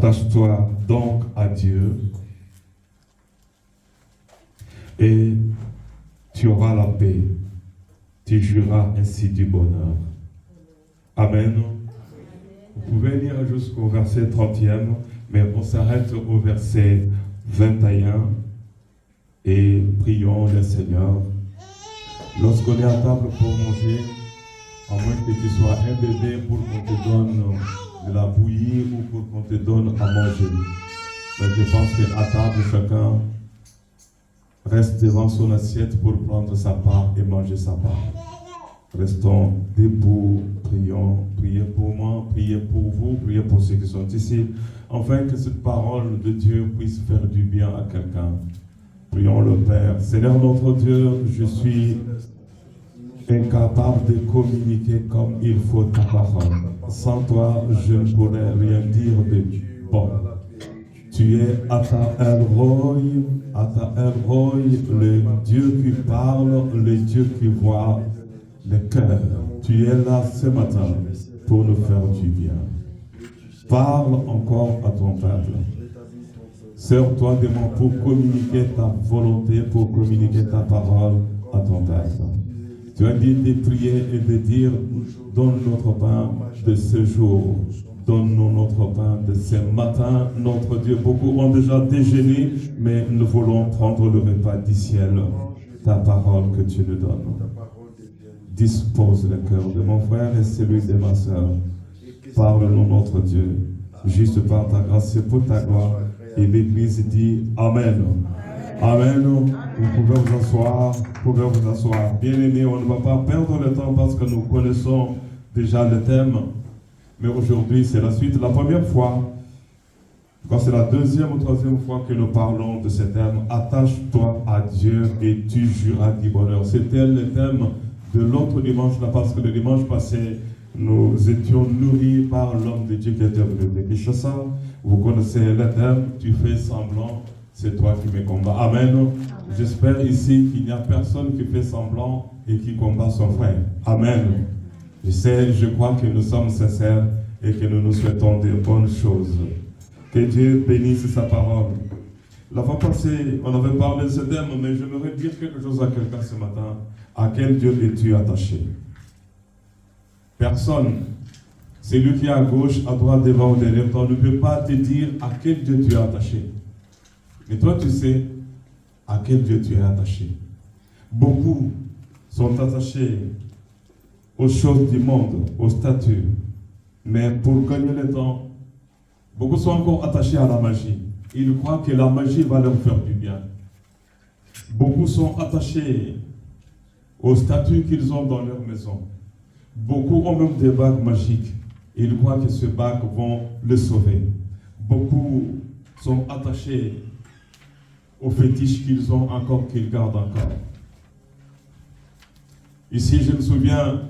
Attache-toi donc à Dieu et tu auras la paix. Tu jouiras ainsi du bonheur. Amen. Vous pouvez lire jusqu'au verset 30e, mais on s'arrête au verset 21 et prions le Seigneur. Lorsqu'on est à table pour manger, à moins que tu sois un bébé pour qu'on te donne de la bouillie ou pour qu'on te donne à manger. Mais je pense qu'à table, chacun reste devant son assiette pour prendre sa part et manger sa part. Restons debout, prions, priez pour moi, priez pour vous, priez pour ceux qui sont ici, afin que cette parole de Dieu puisse faire du bien à quelqu'un. Prions le Père. Seigneur notre Dieu, je suis incapable de communiquer comme il faut ta parole. Sans toi, je ne pourrais rien dire de bon. Tu es Ata El Roi, le Dieu qui parle, le Dieu qui voit le cœur. Tu es là ce matin pour nous faire du bien. Parle encore à ton peuple. Sers-toi de moi pour communiquer ta volonté, pour communiquer ta parole à ton peuple. Tu as dit de prier et de dire, donne notre pain de ce jour. Donne-nous notre pain de ce matin, notre Dieu. Beaucoup ont déjà déjeuné, mais nous voulons prendre le repas du ciel, ta parole que tu nous donnes. Dispose le cœur de mon frère et celui de ma soeur. Parle-nous, notre Dieu, juste par ta grâce et pour ta gloire. Et l'Église dit Amen. Amen. Vous pouvez vous asseoir. Bien-aimés, on ne va pas perdre le temps parce que nous connaissons déjà le thème. Mais aujourd'hui, c'est la suite. La première fois, quand c'est la deuxième ou troisième fois que nous parlons de ce thème, attache-toi à Dieu et tu jouiras du bonheur. C'était le thème de l'autre dimanche, là, parce que le dimanche passé, nous étions nourris par l'homme de Dieu qui était venu de Kinshasa. Vous connaissez le thème, tu fais semblant, c'est toi qui me combats. Amen. J'espère ici qu'il n'y a personne qui fait semblant et qui combat son frère. Amen. Je crois que nous sommes sincères et que nous nous souhaitons de bonnes choses. Que Dieu bénisse sa parole. La fois passée, on avait parlé de ce thème, mais j'aimerais dire quelque chose à quelqu'un ce matin. À quel Dieu es-tu attaché? Personne. C'est lui qui est à gauche, à droite, devant ou derrière toi. On ne peut pas te dire à quel Dieu tu es attaché. Mais toi, tu sais à quel Dieu tu es attaché. Beaucoup sont attachés aux choses du monde, aux statuts. Mais pour gagner le temps, beaucoup sont encore attachés à la magie. Ils croient que la magie va leur faire du bien. Beaucoup sont attachés aux statues qu'ils ont dans leur maison. Beaucoup ont même des bagues magiques. Ils croient que ces bagues vont les sauver. Beaucoup sont attachés aux fétiches qu'ils ont encore, qu'ils gardent encore. Ici, je me souviens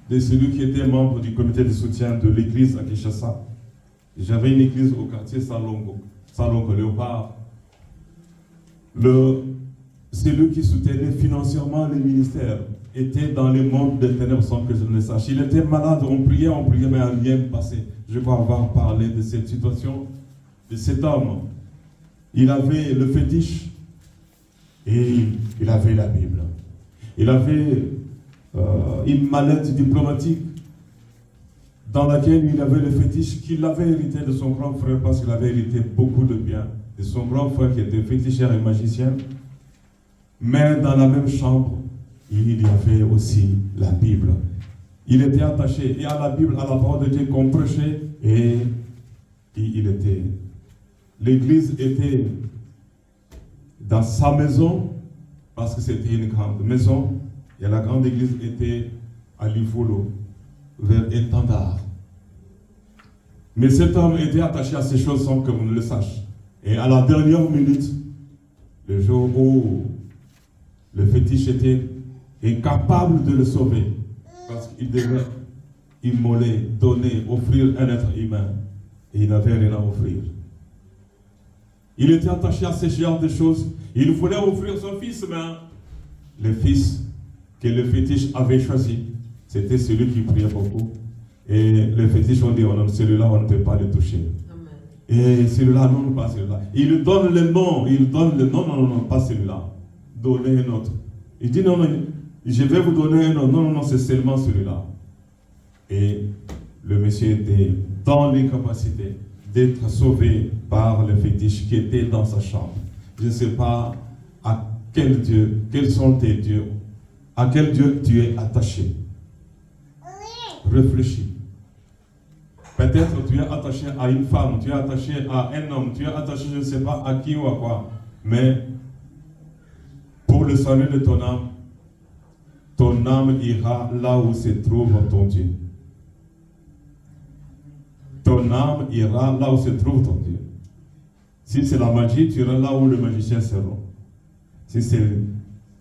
de celui qui était membre du comité de soutien de l'église à Kinshasa. J'avais une église au quartier Salongo Léopard. Celui qui soutenait financièrement les ministères était dans le monde des ténèbres sans que je ne le sache. Il était malade, on priait, mais rien ne passait. Je crois avoir parlé de cette situation, de cet homme. Il avait le fétiche et il avait la Bible. Il avait une mallette diplomatique dans laquelle il avait le fétiche qu'il avait hérité de son grand frère parce qu'il avait hérité beaucoup de biens de son grand frère qui était féticheur et magicien. Mais dans la même chambre, il y avait aussi la Bible. Il était attaché et à la Bible, à la parole de Dieu qu'on prêchait, et l'église était dans sa maison, parce que c'était une grande maison, et la grande église était à Livolo, vers Étendard. Mais cet homme était attaché à ces choses sans que vous ne le sachiez. Et à la dernière minute, le jour où le fétiche était incapable de le sauver, parce qu'il devait immoler, donner, offrir un être humain, et il n'avait rien à offrir. Il était attaché à ce genre de choses. Il voulait offrir son fils, mais le fils que le fétiche avait choisi, c'était celui qui priait beaucoup. Et le fétiche, on dit, celui-là, on ne peut pas le toucher. Amen. Et celui-là, non, pas celui-là. Il donne le nom, non, pas celui-là. Donnez un autre. Il dit, non, je vais vous donner un nom. Non, c'est seulement celui-là. Et le monsieur était dans l'incapacité d'être sauvé par le fétiche qui était dans sa chambre. Je ne sais pas à quel Dieu, quels sont tes dieux, à quel Dieu tu es attaché. Réfléchis. Peut-être tu es attaché à une femme, tu es attaché à un homme, tu es attaché je ne sais pas à qui ou à quoi. Mais pour le salut de ton âme ira là où se trouve ton Dieu. Ton âme ira là où se trouve ton Dieu. Si c'est la magie, tu iras là où le magicien sera. Si c'est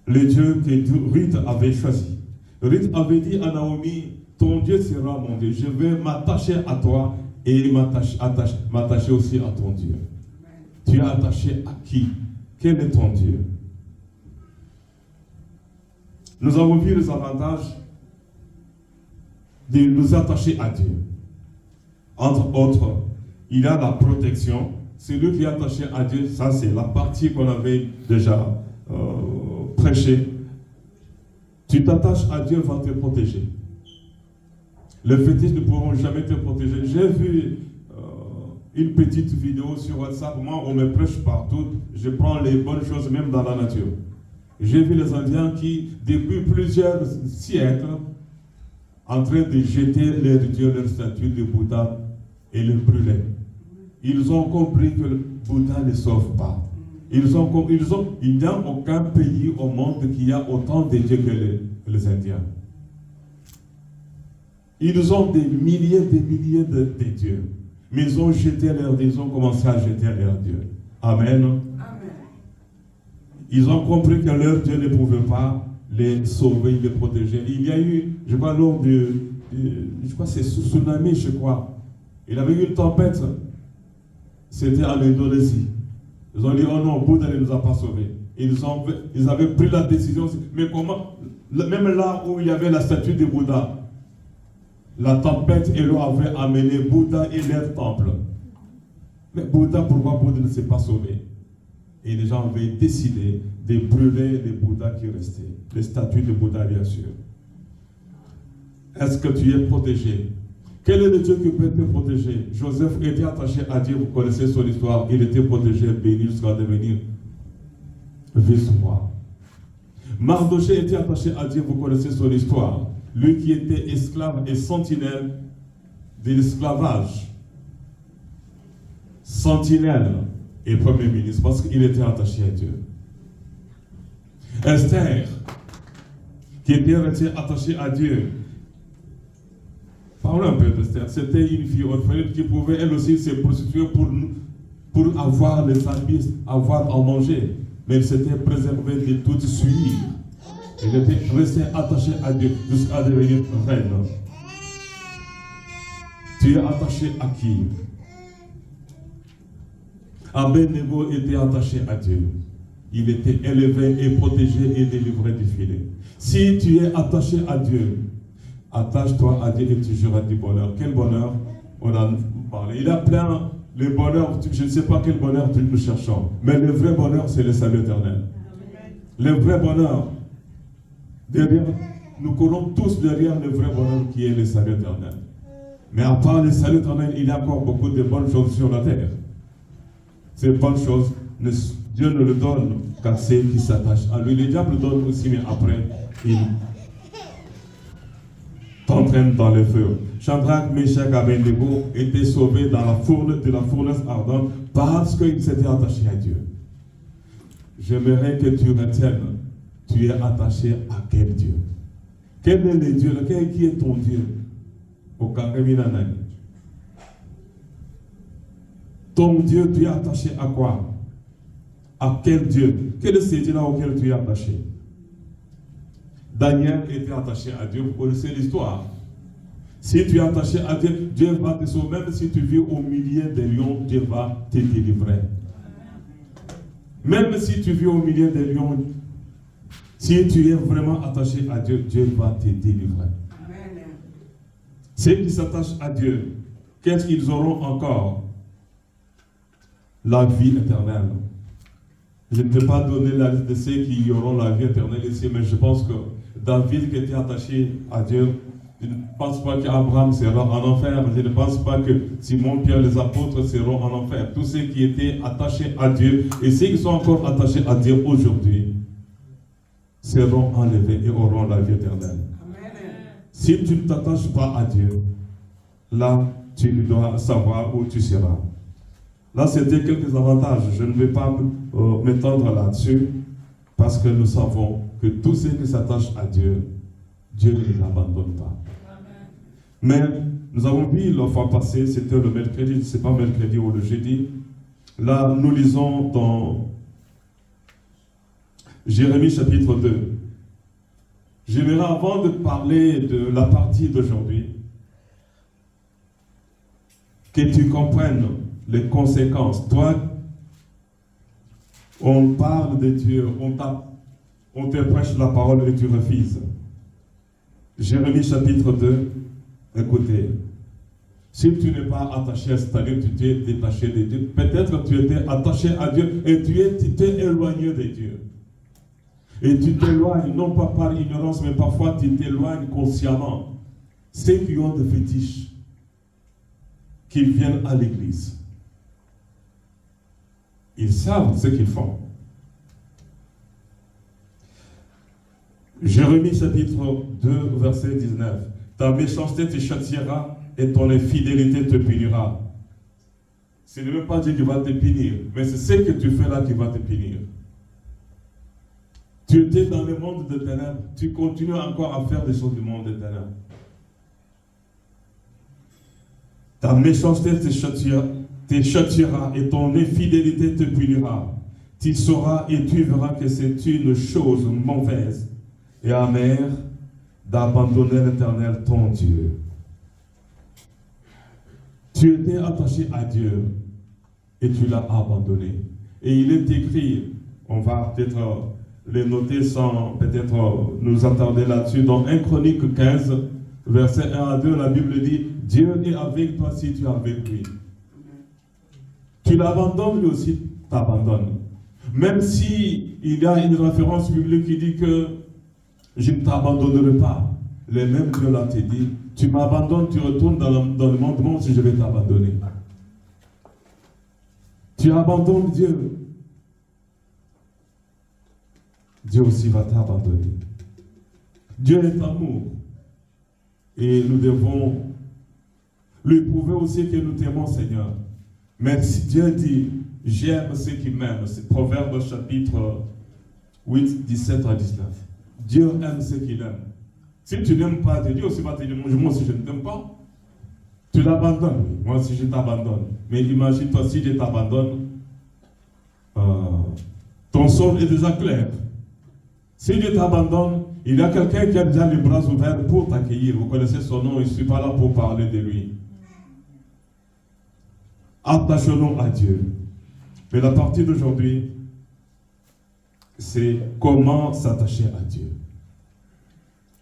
le Dieu que Ruth avait choisi. Ruth avait dit à Naomi, ton Dieu sera mon Dieu. Je vais m'attacher à toi et m'attacher aussi à ton Dieu. Tu es attaché à qui? Quel est ton Dieu? Nous avons vu les avantages de nous attacher à Dieu. Entre autres, il y a la protection. Celui qui est attaché à Dieu, ça c'est la partie qu'on avait déjà prêchée. Tu t'attaches à Dieu, il va te protéger. Les fétiches ne pourront jamais te protéger. J'ai vu une petite vidéo sur WhatsApp. Moi, on me prêche partout. Je prends les bonnes choses même dans la nature. J'ai vu les Indiens qui, depuis plusieurs siècles, en train de jeter leurs dieux, leurs statues de Bouddha et le brûler. Ils ont compris que le Bouddha ne sauve pas. Il n'y a aucun pays au monde qui a autant de dieux que les Indiens. Ils ont des milliers de dieux. Mais ils ont jeté leurs dieux, ils ont commencé à jeter leurs dieux. Amen. Amen. Ils ont compris que leur Dieu ne pouvait pas les sauver, les protéger. Il y a eu, je crois, lors je crois c'est tsunami, je crois. Il y avait eu une tempête. C'était en Indonésie. Ils ont dit, oh non, Bouddha ne nous a pas sauvés. Ils avaient pris la décision. Mais comment? Même là où il y avait la statue de Bouddha, la tempête et l'eau avaient amené Bouddha et leur temple. Mais Bouddha, pourquoi Bouddha ne s'est pas sauvé? Et les gens avaient décidé de brûler les Bouddhas qui restaient. Les statues de Bouddha, bien sûr. Est-ce que tu es protégé? Quel est le Dieu qui peut te protéger? Joseph était attaché à Dieu, vous connaissez son histoire. Il était protégé, béni jusqu'à devenir vice-roi. Mardochée était attaché à Dieu, vous connaissez son histoire. Lui qui était esclave et sentinelle de l'esclavage. Sentinelle et premier ministre, parce qu'il était attaché à Dieu. Esther, qui était restée attachée à Dieu. Parlons un peu d'Esther. C'était une fille orpheline qui pouvait elle aussi se prostituer pour avoir les habits, avoir à manger. Mais elle s'était préservée de toute souillure. Elle était restée attachée à Dieu jusqu'à devenir reine. Tu es attaché à qui? Abed-Nego était attaché à Dieu. Il était élevé et protégé et délivré du filet. Si tu es attaché à Dieu, attache-toi à Dieu et tu joueras du bonheur. Quel bonheur? On a parlé. Il y a plein de bonheur. Je ne sais pas quel bonheur nous cherchons. Mais le vrai bonheur, c'est le salut éternel. Le vrai bonheur. Derrière, nous courons tous derrière le vrai bonheur qui est le salut éternel. Mais à part le salut éternel, il y a encore beaucoup de bonnes choses sur la terre. Ces bonnes choses, Dieu ne le donne qu'à ceux qui s'attachent à lui. Le diable donne aussi, mais après, il t'entraîne dans le feu. Shadrach, Meshach et Abed-Nego étaient sauvés dans la fournaise ardente parce qu'ils s'étaient attachés à Dieu. J'aimerais que tu retiennes, tu es attaché à quel Dieu? Quel est le Dieu? Qui est ton Dieu? Ton Dieu, tu es attaché à quoi? À quel Dieu? Quel est ce Dieu-là auquel tu es attaché? Daniel était attaché à Dieu, vous connaissez l'histoire. Si tu es attaché à Dieu, Dieu va te sauver. Même si tu vis au milieu des lions, Dieu va te délivrer. Même si tu vis au milieu des lions, si tu es vraiment attaché à Dieu, Dieu va te délivrer. Ceux qui s'attachent à Dieu, qu'est-ce qu'ils auront encore? la vie éternelle. Je ne peux pas donner la liste de ceux qui auront la vie éternelle ici, mais je pense que David qui était attaché à Dieu, je ne pense pas qu'Abraham sera en enfer, je ne pense pas que Simon, Pierre, les apôtres seront en enfer. Tous ceux qui étaient attachés à Dieu et ceux qui sont encore attachés à Dieu aujourd'hui seront enlevés et auront la vie éternelle. Amen. Si tu ne t'attaches pas à Dieu, là, tu dois savoir où tu seras. Là, c'était quelques avantages. Je ne vais pas m'étendre là-dessus parce que nous savons que tous ceux qui s'attachent à Dieu, Dieu ne les abandonne pas. Amen. Mais nous avons vu la fois passée, c'était le mercredi, je ne sais pas mercredi ou le jeudi. Là, nous lisons dans Jérémie chapitre 2. J'aimerais avant de parler de la partie d'aujourd'hui, que tu comprennes les conséquences. Toi, on parle de Dieu, on te prêche la parole et tu refuses. Jérémie chapitre 2, écoutez, si tu n'es pas attaché à c'est-à-dire que tu t'es détaché de Dieu, peut-être que tu étais attaché à Dieu et tu t'es éloigné de Dieu. Et tu t'éloignes, non pas par ignorance, mais parfois tu t'éloignes consciemment. Ceux qui ont des fétiches, qui viennent à l'église, ils savent ce qu'ils font. Jérémie chapitre 2, verset 19. Ta méchanceté te châtiera et ton infidélité te punira. Ce n'est même pas Dieu qui va te punir, mais c'est ce que tu fais là qui va te punir. Tu étais dans le monde des ténèbres, tu continues encore à faire des choses du monde des ténèbres. Ta méchanceté te châtiera et ton infidélité te punira. Tu sauras et tu verras que c'est une chose mauvaise et amère d'abandonner l'Éternel ton Dieu. Tu étais attaché à Dieu et tu l'as abandonné. Et il est écrit, on va peut-être les noter sans peut-être nous attarder là-dessus, dans 1 Chronique 15, verset 1 à 2, la Bible dit, Dieu est avec toi si tu es avec lui. Tu l'abandonnes, lui aussi t'abandonne. Même si il y a une référence biblique qui dit que je ne t'abandonnerai pas. Les mêmes Dieu l'a te dit, tu m'abandonnes, tu retournes dans le monde si je vais t'abandonner. Tu abandonnes Dieu. Dieu aussi va t'abandonner. Dieu est amour. Et nous devons lui prouver aussi que nous t'aimons, Seigneur. Mais si Dieu dit, j'aime ceux qui m'aiment, c'est Proverbe chapitre 8, 17 à 19. Dieu aime ceux qu'il aime. Si tu n'aimes pas Dieu aussi va te dire, moi aussi je ne t'aime pas. Tu l'abandonnes. Moi aussi je t'abandonne. Mais imagine-toi si je t'abandonne, ton sort est déjà clair. Si Dieu t'abandonne, il y a quelqu'un qui a déjà les bras ouverts pour t'accueillir. Vous connaissez son nom, je ne suis pas là pour parler de lui. Attachons-nous à Dieu. Mais la partie d'aujourd'hui, c'est comment s'attacher à Dieu.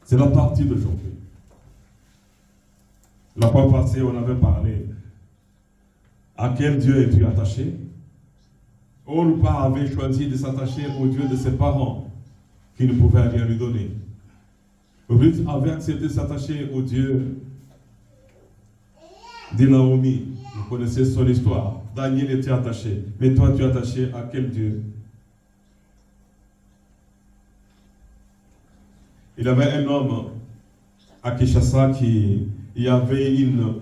C'est la partie d'aujourd'hui. La fois passée, on avait parlé. À quel Dieu es-tu attaché? Orpa avait choisi de s'attacher au Dieu de ses parents, qui ne pouvaient rien lui donner. Ruth avait accepté de s'attacher au Dieu de Naomi. Vous connaissez son histoire. Daniel était attaché. Mais toi, tu es attaché à quel Dieu? Il y avait un homme à Kinshasa qui y avait une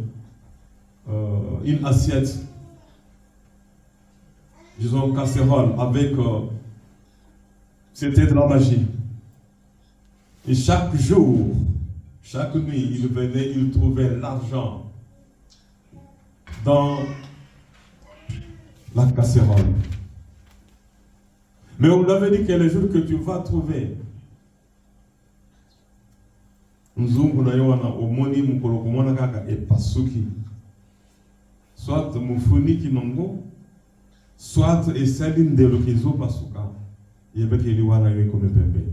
assiette, disons casserole, avec c'était de la magie. Et chaque jour, chaque nuit, il venait, il trouvait l'argent dans la casserole. Mais on lui avait dit que le jour que tu vas trouver, nzungu na yowana omoni mukolo komona kaka epasuki, soit mufuniki nongo, soit esali ndelo kizo pasuka yebeke liwana yo comme bébé.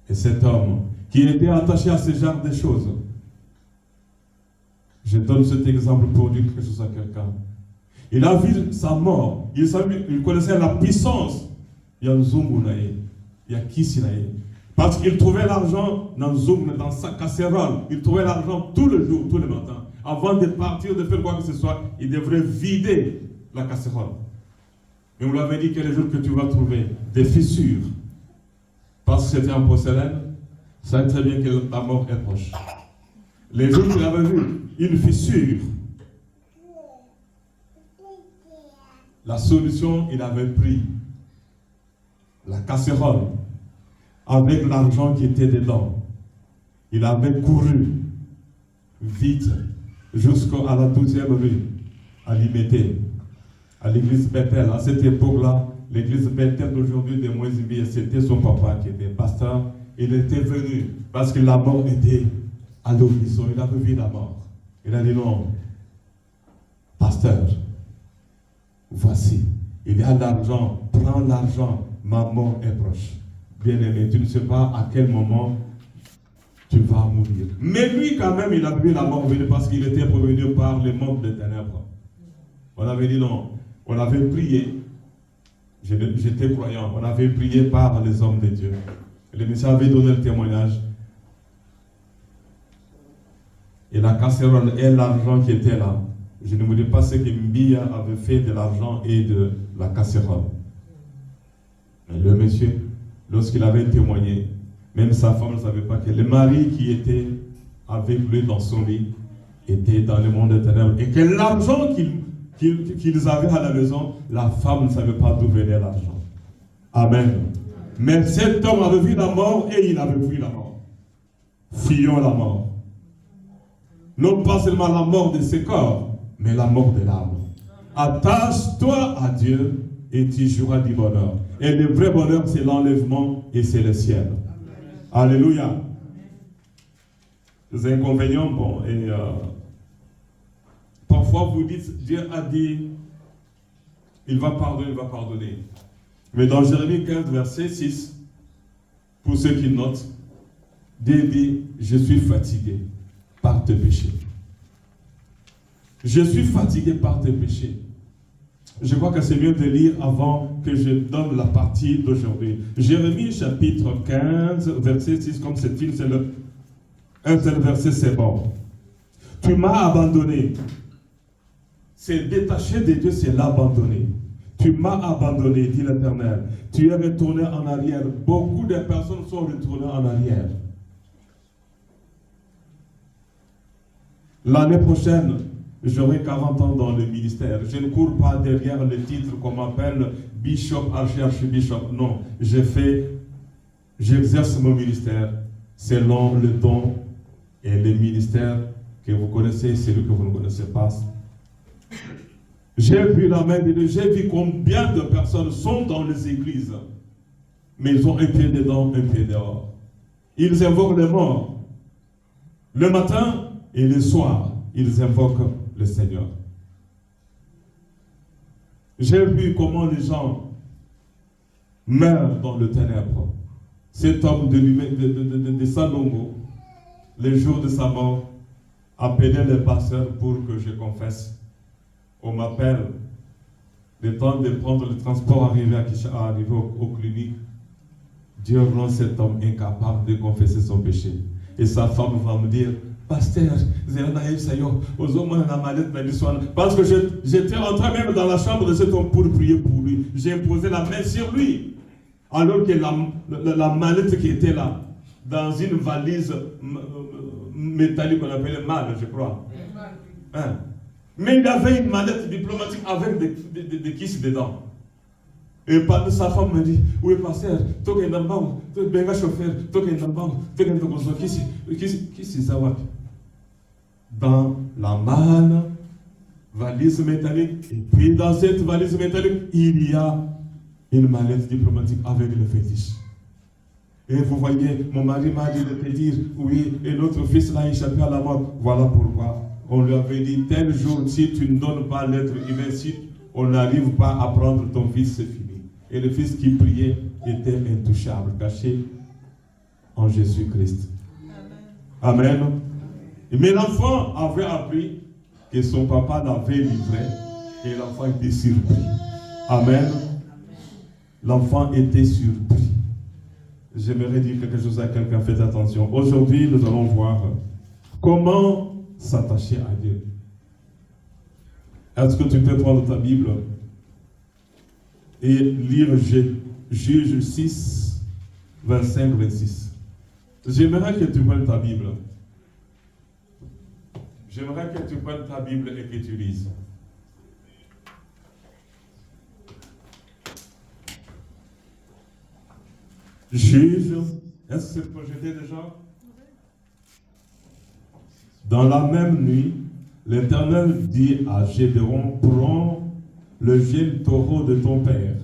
Et cet homme qui était attaché à ce genre de choses, je donne cet exemple pour dire quelque chose à quelqu'un. Il a vu sa mort. Il connaissait la puissance. Il y a un zoom, il y a qui parce qu'il trouvait l'argent dans sa casserole. Il trouvait l'argent tout le jour, tout le matin. Avant de partir, de faire quoi que ce soit, il devrait vider la casserole. Et on lui avait dit quel jour que tu vas trouver des fissures. Parce que c'était en porcelaine, ça savait très bien que la mort est proche. Les jours qu'il avait vu une fissure, la solution, il avait pris la casserole avec l'argent qui était dedans. Il avait couru vite jusqu'à la 12e rue, à Limité, à l'église Bethel. À cette époque-là, l'église Bethel d'aujourd'hui de Moïse, c'était son papa qui était pasteur. Il était venu parce que la mort était à l'horizon. Il avait vu la mort. Il a dit non, pasteur, voici, il y a l'argent, prends l'argent, ma mort est proche. Bien-aimé, tu ne sais pas à quel moment tu vas mourir. Mais lui, quand même, il a vu la mort venir parce qu'il était prévenu par les mondes des ténèbres. On avait dit non, on avait prié, j'étais croyant, on avait prié par les hommes de Dieu. Le Messie avait donné le témoignage. Et la casserole et l'argent qui était là, je ne vous dis pas ce que Mbia avait fait de l'argent et de la casserole. Mais le monsieur, lorsqu'il avait témoigné, même sa femme ne savait pas que le mari qui était avec lui dans son lit était dans le monde des ténèbres. Et que l'argent qu'ils avaient à la maison, la femme ne savait pas d'où venait l'argent. Amen. Mais cet homme avait vu la mort et il avait vu la mort. Fuyons la mort. Non pas seulement la mort de ce corps, mais la mort de l'âme. Attache-toi à Dieu et tu joueras du bonheur. Et le vrai bonheur, c'est l'enlèvement et c'est le ciel. Alléluia. Les inconvénients, bon, et parfois vous dites, Dieu a dit, il va pardonner, il va pardonner. Mais dans Jérémie 15, verset 6, pour ceux qui notent, Dieu dit, je suis fatigué par tes péchés. Je suis fatigué par tes péchés. Je crois que c'est mieux de lire avant que je donne la partie d'aujourd'hui. Jérémie chapitre 15, verset 6, comme c'est un seul verset, c'est bon. Tu m'as abandonné. C'est détaché de Dieu, c'est l'abandonner. Tu m'as abandonné, dit l'Éternel. Tu es retourné en arrière. Beaucoup de personnes sont retournées en arrière. L'année prochaine, j'aurai 40 ans dans le ministère. Je ne cours pas derrière le titre qu'on m'appelle bishop, archibishop. Non, j'exerce mon ministère selon le don et le ministère que vous connaissez et celui que vous ne connaissez pas. J'ai vu la main de Dieu, j'ai vu combien de personnes sont dans les églises, mais ils ont un pied dedans, un pied dehors. Ils invoquent les morts. Le matin et le soir, ils invoquent le Seigneur. J'ai vu comment les gens meurent dans le ténèbre. Cet homme de Salongo, le jour de sa mort, appelait les pasteurs pour que je confesse. On m'appelle, le temps de prendre le transport arrivé aux cliniques. Dieu rend cet homme incapable de confesser son péché. Et sa femme va me dire, pasteur, parce que j'étais entré même dans la chambre de cet homme pour prier pour lui. J'ai imposé la main sur lui. Alors que la mallette qui était là, dans une valise métallique qu'on appelait malle, je crois. Hein? Mais il avait une mallette diplomatique avec des kisses dedans. Et sa femme me dit, oui, pasteur, toi qui es dans le chauffeur, toi qui es dans le qui c'est ça? Dans la malle, valise métallique, et puis dans cette valise métallique, il y a une mallette diplomatique avec le fétiche. Et vous voyez, mon mari m'a dit de te dire, oui, et notre fils l'a échappé à la mort. Voilà pourquoi on lui avait dit, tel jour, si tu ne donnes pas l'être humain, si on n'arrive pas à prendre ton fils, c'est fini. Et le fils qui priait était intouchable, caché en Jésus-Christ. Amen. Amen. Mais l'enfant avait appris que son papa l'avait livré Et l'enfant était surpris. Amen. L'enfant était surpris. J'aimerais dire quelque chose à quelqu'un, faites attention. Aujourd'hui, nous allons voir comment s'attacher à Dieu. Est-ce que tu peux prendre ta Bible et lire Juge 6, 25, 26. J'aimerais que tu prennes ta Bible. J'aimerais que tu prennes ta Bible et que tu lises. Juge, est-ce que c'est projeté déjà? Dans la même nuit, l'Éternel dit à Gédéon, prends le jeune taureau de ton père,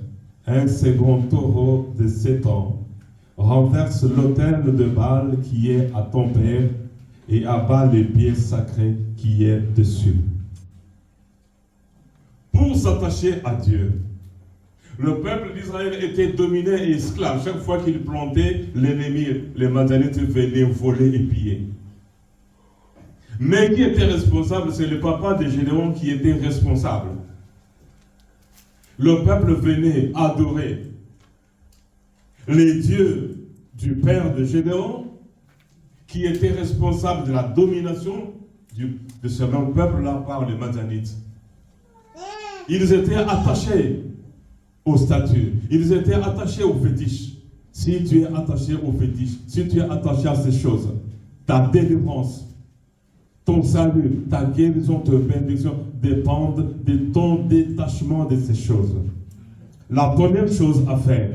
un second taureau de 7 ans, renverse l'autel de Baal qui est à ton père et abat les pieds sacrés qui est dessus. Pour s'attacher à Dieu, le peuple d'Israël était dominé et esclave. Chaque fois qu'il plantait, l'ennemi, les Madianites venaient voler et piller. Mais qui était responsable? C'est le papa de Gédéon qui était responsable. Le peuple venait adorer les dieux du père de Gédéon, qui était responsable de la domination de ce même peuple-là par les Madianites. Ils étaient attachés aux statues, ils étaient attachés aux fétiches. Si tu es attaché aux fétiches, si tu es attaché à ces choses, ta délivrance, ton salut, ta guérison, ta bénédiction dépendent de ton détachement de ces choses. La première chose à faire,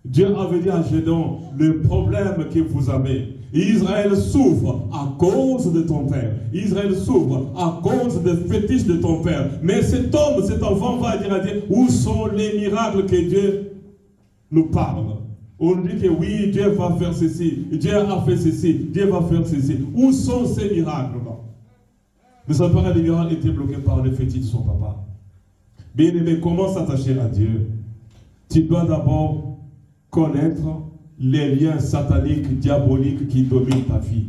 Dieu avait dit à Gédéon, le problème que vous avez, Israël souffre à cause de ton père. Israël souffre à cause des fétiches de ton père. Mais cet homme, cet enfant va dire à Dieu, où sont les miracles que Dieu nous parle? On dit que oui, Dieu va faire ceci, Dieu a fait ceci, Dieu va faire ceci. Où sont ces miracles-là? Mais son père libéral était bloqué par les fétiches de son papa. Bien aimé, comment s'attacher à Dieu? Tu dois d'abord connaître les liens sataniques, diaboliques qui dominent ta vie.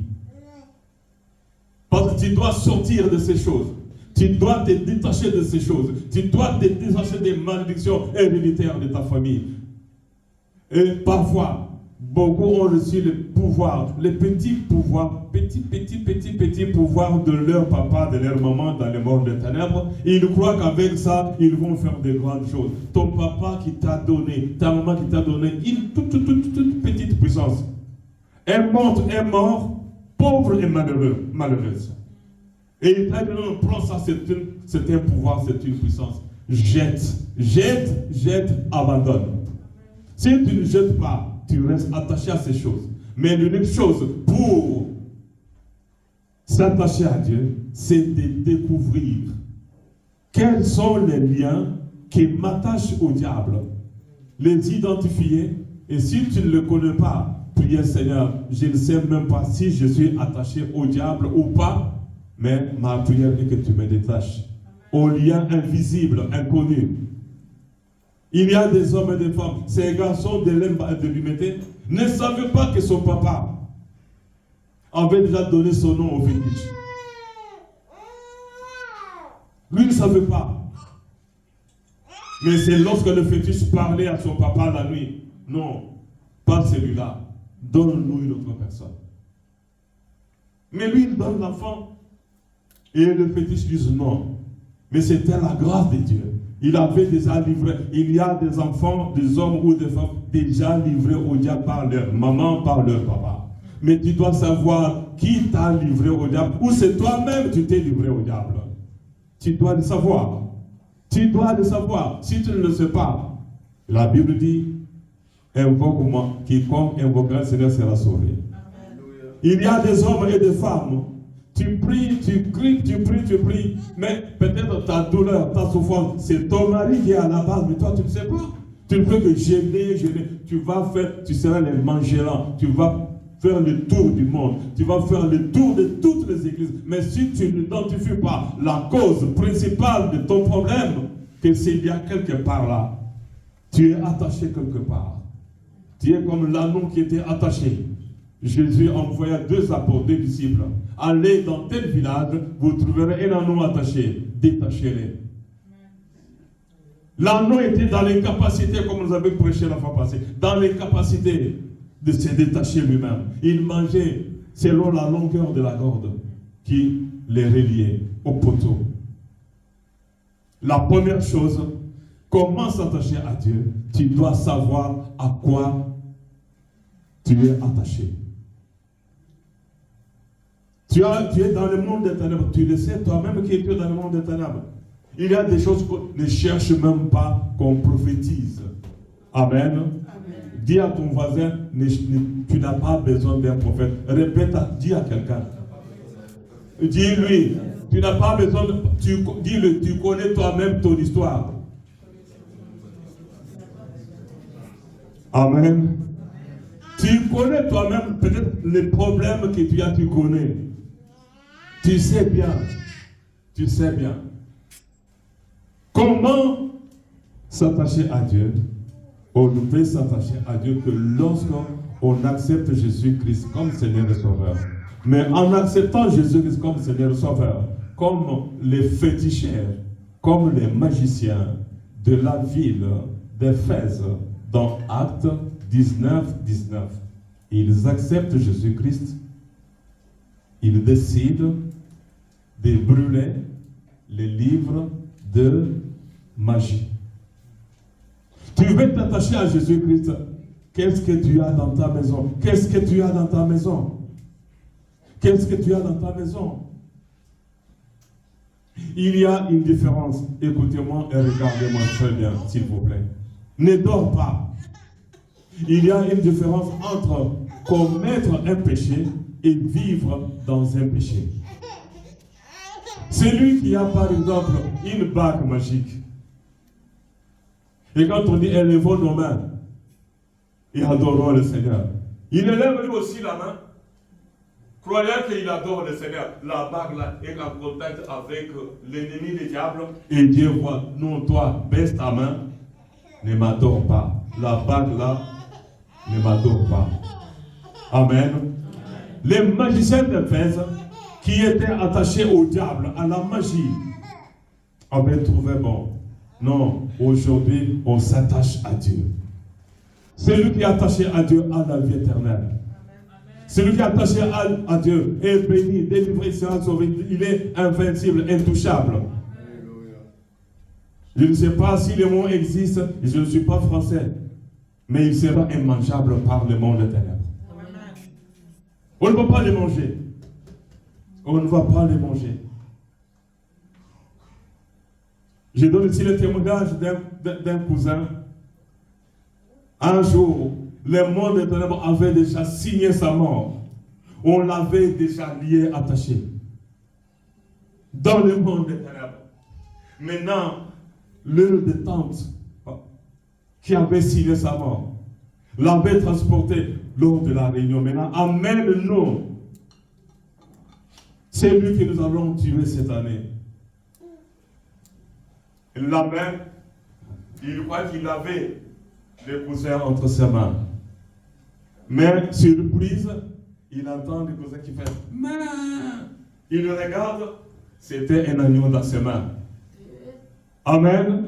Parce que tu dois sortir de ces choses. Tu dois te détacher de ces choses. Tu dois te détacher des malédictions héréditaires de ta famille. Et parfois, beaucoup ont reçu le pouvoir, les petits pouvoirs, petits pouvoirs de leur papa, de leur maman dans le monde des ténèbres. Et ils croient qu'avec ça, ils vont faire de grandes choses. Ton papa qui t'a donné, ta maman qui t'a donné une toute petite puissance. Un monde est mort, pauvre et malheureuse. Et il t'a dit, non, prends ça, c'est un pouvoir, c'est une puissance. Jette, abandonne. Si tu ne jettes pas, tu restes attaché à ces choses. Mais l'unique chose pour s'attacher à Dieu, c'est de découvrir quels sont les liens qui m'attachent au diable. Les identifier. Et si tu ne le connais pas, priez Seigneur, je ne sais même pas si je suis attaché au diable ou pas, mais ma prière est que tu me détaches aux liens invisibles, inconnus. Il y a des hommes et des femmes, ces garçons de l'Humété ne savaient pas que son papa avait déjà donné son nom au fétiche. Lui ne savait pas. Mais c'est lorsque le fétiche parlait à son papa la nuit. Non, pas celui-là. Donne-nous une autre personne. Mais lui, il donne l'enfant. Et le fétiche dit non. Mais c'était la grâce de Dieu. Il avait déjà livré. Il y a des enfants, des hommes ou des femmes déjà livrés au diable par leur maman, par leur papa. Mais tu dois savoir qui t'a livré au diable ou c'est toi-même qui t'es livré au diable. Tu dois le savoir. Tu dois le savoir. Si tu ne le sais pas, la Bible dit, invoque-moi, quiconque invoquera le Seigneur sera sauvé. Amen. Il y a des hommes et des femmes. Tu pries, tu cries, tu pries, mais peut-être ta douleur, ta souffrance, c'est ton mari qui est à la base, mais toi tu ne sais pas. Tu ne peux que gêner. Tu vas faire, tu seras les mangélants, tu vas faire le tour du monde, tu vas faire le tour de toutes les églises. Mais si tu n'identifies pas la cause principale de ton problème, que s'il y a quelque part là, tu es attaché quelque part. Tu es comme l'anneau qui était attaché. Jésus envoya 2 apôtres, 2 disciples. Allez dans tel village, vous trouverez un anneau attaché. Détachez-les. L'agneau était dans l'incapacité, comme nous avons prêché la fois passée, dans l'incapacité de se détacher lui-même. Il mangeait selon la longueur de la corde qui les reliait au poteau. La première chose, comment s'attacher à Dieu? Tu dois savoir à quoi tu es attaché. Tu es dans le monde des ténèbres. Tu le sais toi-même que tu es dans le monde des ténèbres. Il y a des choses qu'on ne cherche même pas qu'on prophétise. Amen. Amen. Dis à ton voisin, tu n'as pas besoin d'un prophète. Répète, dis à quelqu'un. Dis-lui, tu n'as pas besoin de... Dis-le, tu connais toi-même ton histoire. Amen. Tu connais toi-même peut-être les problèmes que tu as, tu connais. Tu sais bien. Tu sais bien. Comment s'attacher à Dieu? On ne peut s'attacher à Dieu que lorsqu'on accepte Jésus-Christ comme Seigneur et Sauveur. Mais en acceptant Jésus-Christ comme Seigneur et Sauveur, comme les féticheurs, comme les magiciens de la ville d'Éphèse, dans Actes 19, 19, ils acceptent Jésus-Christ, ils décident de brûler les livres de magie. Tu veux t'attacher à Jésus-Christ. Qu'est-ce que tu as dans ta maison? Qu'est-ce que tu as dans ta maison? Qu'est-ce que tu as dans ta maison? Il y a une différence. Écoutez-moi et regardez-moi très bien, s'il vous plaît. Ne dors pas. Il y a une différence entre commettre un péché et vivre dans un péché. Celui qui a par exemple une bague magique, et quand on dit élevons nos mains et adorons le Seigneur, il élève lui aussi la main, croyant qu'il adore le Seigneur. La bague là est en contact avec l'ennemi du diable, et Dieu voit, non, toi, baisse ta main, ne m'adore pas. La bague là ne m'adore pas. Amen. Les magiciens d'Éphèse qui étaient attachés au diable, à la magie, avaient trouvé bon. Non, aujourd'hui, on s'attache à Dieu. Celui qui est attaché à Dieu a la vie éternelle. Celui qui est attaché à Dieu est béni, délivré, sera sauvé. Il est invincible, intouchable. Je ne sais pas si le mot existe, je ne suis pas français, mais il sera immangeable par le monde des ténèbres. On ne va pas les manger. On ne va pas les manger. Je donne ici le témoignage d'un cousin. Un jour, le monde des ténèbres avait déjà signé sa mort. On l'avait déjà lié, attaché. Dans le monde des ténèbres. Maintenant, le détente qui avait signé sa mort l'avait transporté lors de la réunion. Maintenant, amène-nous. C'est lui que nous allons tuer cette année. Il l'amène. Il croit qu'il avait le cousin entre ses mains. Mais, surprise, il entend le cousin qui fait « Main !» Il le regarde, c'était un agneau dans ses mains. Amen.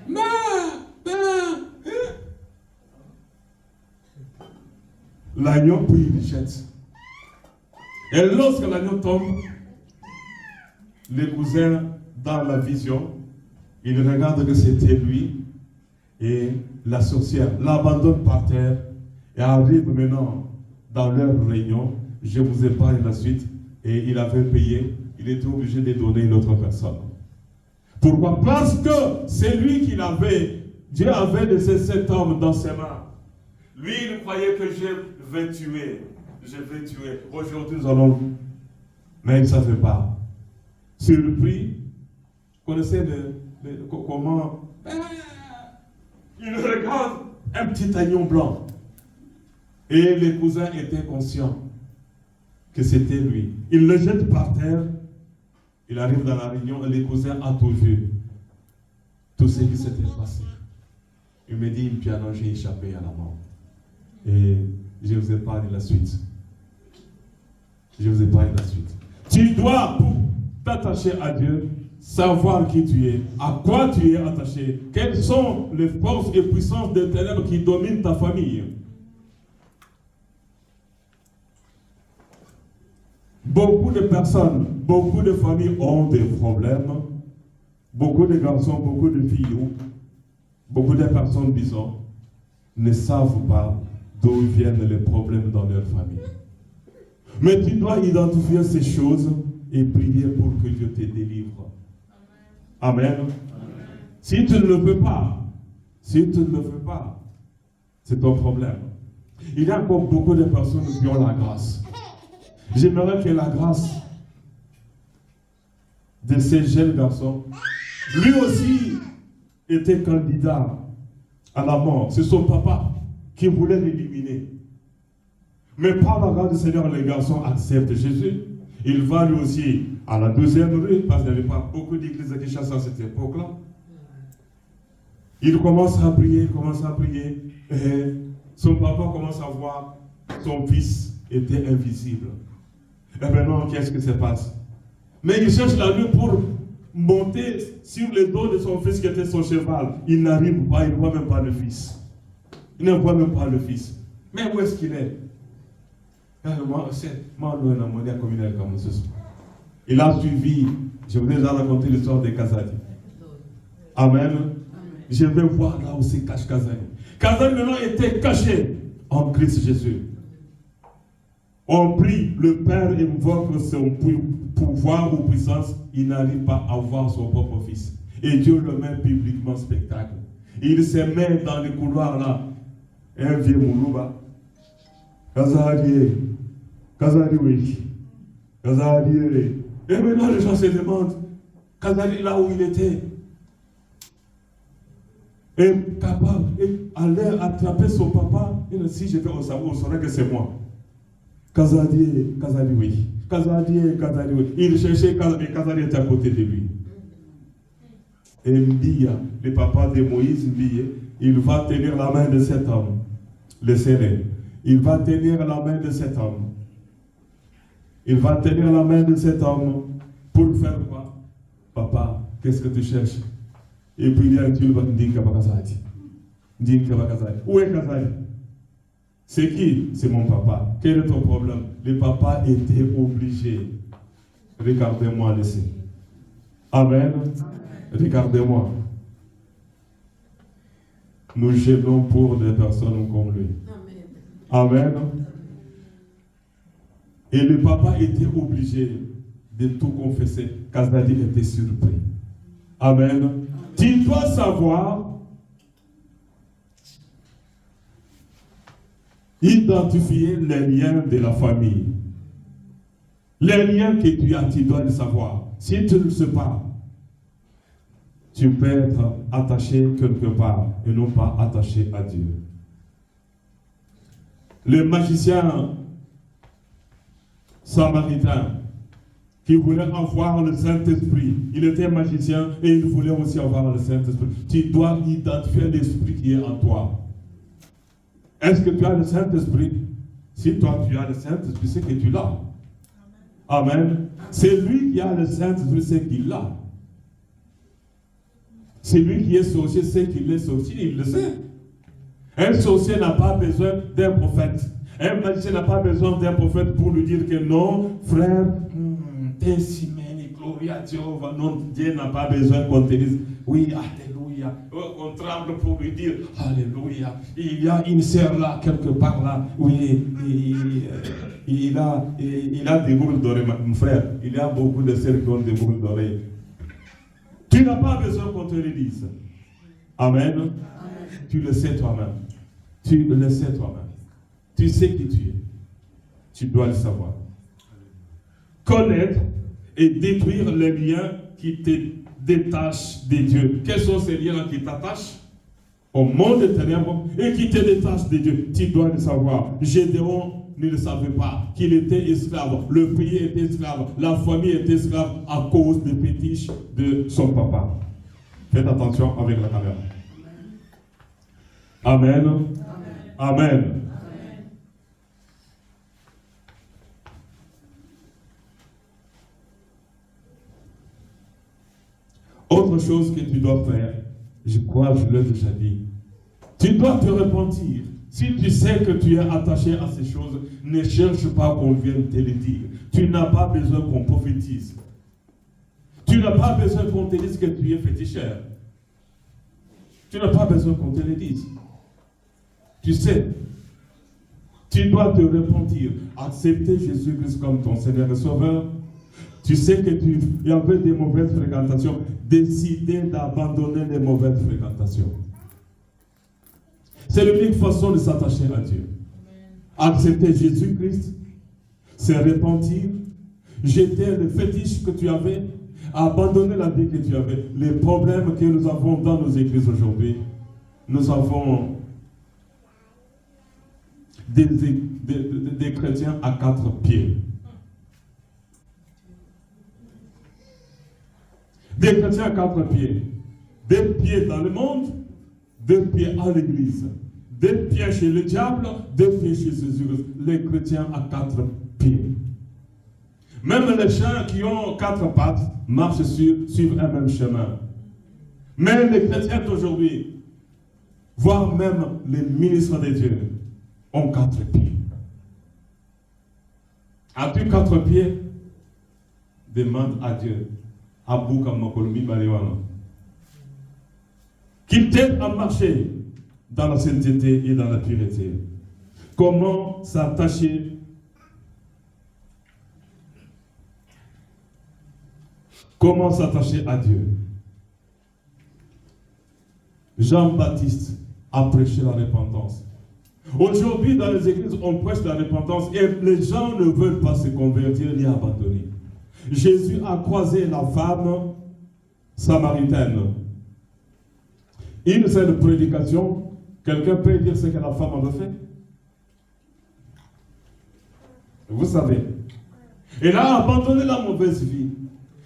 Main! L'agneau, puis il jette. Et lorsque l'agneau tombe, le cousin, dans la vision, il regarde que c'était lui, et la sorcière l'abandonne par terre, et arrive maintenant dans leur réunion. Je vous épargne la suite, et il avait payé, il était obligé de donner une autre personne. Pourquoi? Parce que c'est lui qu'il avait, Dieu avait laissé cet homme dans ses mains. Lui, il croyait que je vais tuer. Aujourd'hui, nous allons... Mais il ne savait pas. Surpris, connaissez comment... Il regarde un petit agneau blanc. Et les cousins étaient conscients que c'était lui. Il le jette par terre. Il arrive dans la réunion et les cousins ont tout vu. Tout ce qui s'était passé. Il me dit, piano, j'ai échappé à la mort. Et je vous épargne la suite. Je vous épargne la suite. Tu dois, pour t'attacher à Dieu, savoir qui tu es, à quoi tu es attaché, quelles sont les forces et puissances des ténèbres qui dominent ta famille. Beaucoup de personnes, beaucoup de familles ont des problèmes. Beaucoup de garçons, beaucoup de filles, beaucoup de personnes, disons, ne savent pas d'où viennent les problèmes dans leur famille. Mais tu dois identifier ces choses et prier pour que Dieu te délivre. Amen. Amen. Si tu ne le fais pas, c'est ton problème. Il y a encore beaucoup de personnes qui ont la grâce. J'aimerais que la grâce de ces jeunes garçons, lui aussi était candidat à la mort. C'est son papa qui voulait l'éliminer. Mais par la grâce du Seigneur, les garçons acceptent Jésus. Il va lui aussi à la 12e rue, parce qu'il n'y avait pas beaucoup d'églises à Kinshasa à cette époque-là. Il commence à prier, et son papa commence à voir son fils était invisible. Et maintenant, qu'est-ce qui se passe? Mais il cherche la nuit pour monter sur le dos de son fils qui était son cheval. Il n'arrive pas, il ne voit même pas le fils. Il ne voit même pas le fils. Mais où est-ce qu'il est? Il a suivi, je vous ai déjà raconté l'histoire de Kazadi. Amen. Je vais voir là où se cache Kazadi. Kazadi maintenant était caché en Christ Jésus. On prie, le Père invoque son pouvoir ou puissance, il n'arrive pas à voir son propre fils. Et Dieu le met publiquement en spectacle. Il se met dans les couloirs là. Un vieux Moulouba. Kazadi, oui. Kazadi. Et maintenant les gens se demandent, Kazadi là où il était, est capable, allait attraper son papa, et si je vais au Sahou, on saurait que c'est moi. Kazadi, oui. Kazadi, oui. Il cherchait Kazadi, Kazadi était à côté de lui. Et Mbia, le papa de Moïse, Mbia, il va tenir la main de cet homme, le serré. Il va tenir la main de cet homme. Il va tenir la main de cet homme pour faire quoi? Papa, qu'est-ce que tu cherches? Et puis il dit, où est Kazadi? C'est qui? C'est mon papa. Quel est ton problème? Le papa était obligé. Regardez-moi laissez. Amen. Regardez-moi. Nous gênons pour des personnes comme lui. Amen. Et le papa était obligé de tout confesser. Kazadi était surpris. Amen. Tu dois savoir identifier les liens de la famille. Les liens que tu as, tu dois le savoir. Si tu ne le sais pas, tu peux être attaché quelque part et non pas attaché à Dieu. Le magicien samaritain qui voulait avoir le Saint-Esprit, il était magicien et il voulait aussi avoir le Saint-Esprit. Tu dois identifier l'Esprit qui est en toi. Est-ce que tu as le Saint-Esprit? Si toi tu as le Saint-Esprit, c'est que tu l'as. Amen. C'est lui qui a le Saint-Esprit, c'est qu'il l'a. C'est lui qui est sorcier, c'est qu'il est sorcier, il le sait. Un sorcier n'a pas besoin d'un prophète. Un magicien n'a pas besoin d'un prophète pour lui dire que non, frère, t'es si magnifique, gloire à Dieu. Non, Dieu n'a pas besoin qu'on te dise, oui, alléluia. On tremble pour lui dire, alléluia. Il y a une sœur là, quelque part là, oui, il a des boucles d'oreilles, mon frère. Il y a beaucoup de sœurs qui ont des boucles d'oreilles. Tu n'as pas besoin qu'on te le dise. Amen. Amen. Tu le sais toi-même. Tu le sais toi-même. Tu sais qui tu es. Tu dois le savoir. Connaître et détruire les liens qui te détachent de Dieu. Quels sont ces liens qui t'attachent au monde des ténèbres et qui te détachent de Dieu? Tu dois le savoir. Gédéon ne le savait pas qu'il était esclave. Le pays était esclave. La famille était esclave à cause des fétiches de son papa. Faites attention avec la caméra. Amen. Amen. Amen. Autre chose que tu dois faire, je crois, je l'ai déjà dit, tu dois te repentir. Si tu sais que tu es attaché à ces choses, ne cherche pas qu'on vienne te le dire. Tu n'as pas besoin qu'on prophétise. Tu n'as pas besoin qu'on te dise que tu es féticheur. Tu n'as pas besoin qu'on te le dise. Tu sais, tu dois te repentir, accepter Jésus-Christ comme ton Seigneur et Sauveur. Tu sais que tu y avait des mauvaises fréquentations, décider d'abandonner les mauvaises fréquentations. C'est l'unique façon de s'attacher à Dieu. Accepter Jésus-Christ, se repentir, jeter le fétiche que tu avais, abandonner la vie que tu avais. Les problèmes que nous avons dans nos églises aujourd'hui, nous avons des chrétiens à 4 pieds. Des chrétiens à 4 pieds. 2 pieds dans le monde, 2 pieds à l'église. 2 pieds chez le diable, 2 pieds chez Jésus. Les chrétiens à 4 pieds. Même les chiens qui ont 4 pattes marchent suivent un même chemin. Mais les chrétiens d'aujourd'hui, voire même les ministres de Dieu, ont 4 pieds. As-tu 4 pieds? Demande à Dieu. Qu'il t'aide à marcher dans la sainteté et dans la pureté. Comment s'attacher? Comment s'attacher à Dieu? Jean-Baptiste a prêché la repentance. Aujourd'hui, dans les églises, on prêche la repentance et les gens ne veulent pas se convertir ni abandonner. Jésus a croisé la femme samaritaine. Une seule prédication, quelqu'un peut dire ce que la femme avait fait? Vous savez. Elle a abandonné la mauvaise vie.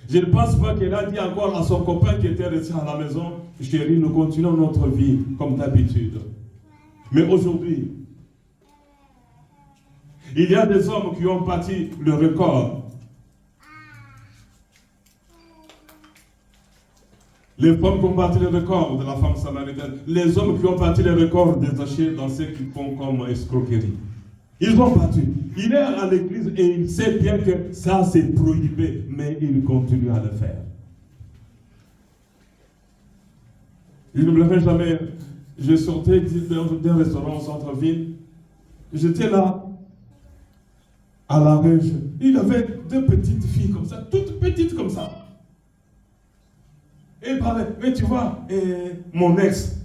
Je ne pense pas qu'elle a dit encore à son copain qui était resté à la maison, chérie, nous continuons notre vie comme d'habitude. Mais aujourd'hui, il y a des hommes qui ont bâti le record. Les femmes qui ont bâti le record de la femme samaritaine. Les hommes qui ont bâti le record des achats dans ceux qui font comme escroquerie. Ils ont battu. Il est à l'église et il sait bien que ça c'est prohibé, mais il continue à le faire. Je n'oublierai jamais, je sortais d'un restaurant au centre-ville. J'étais là, à la rue. Il avait 2 petites filles comme ça, toutes petites comme ça. Et il parlait, mais tu vois, mon ex.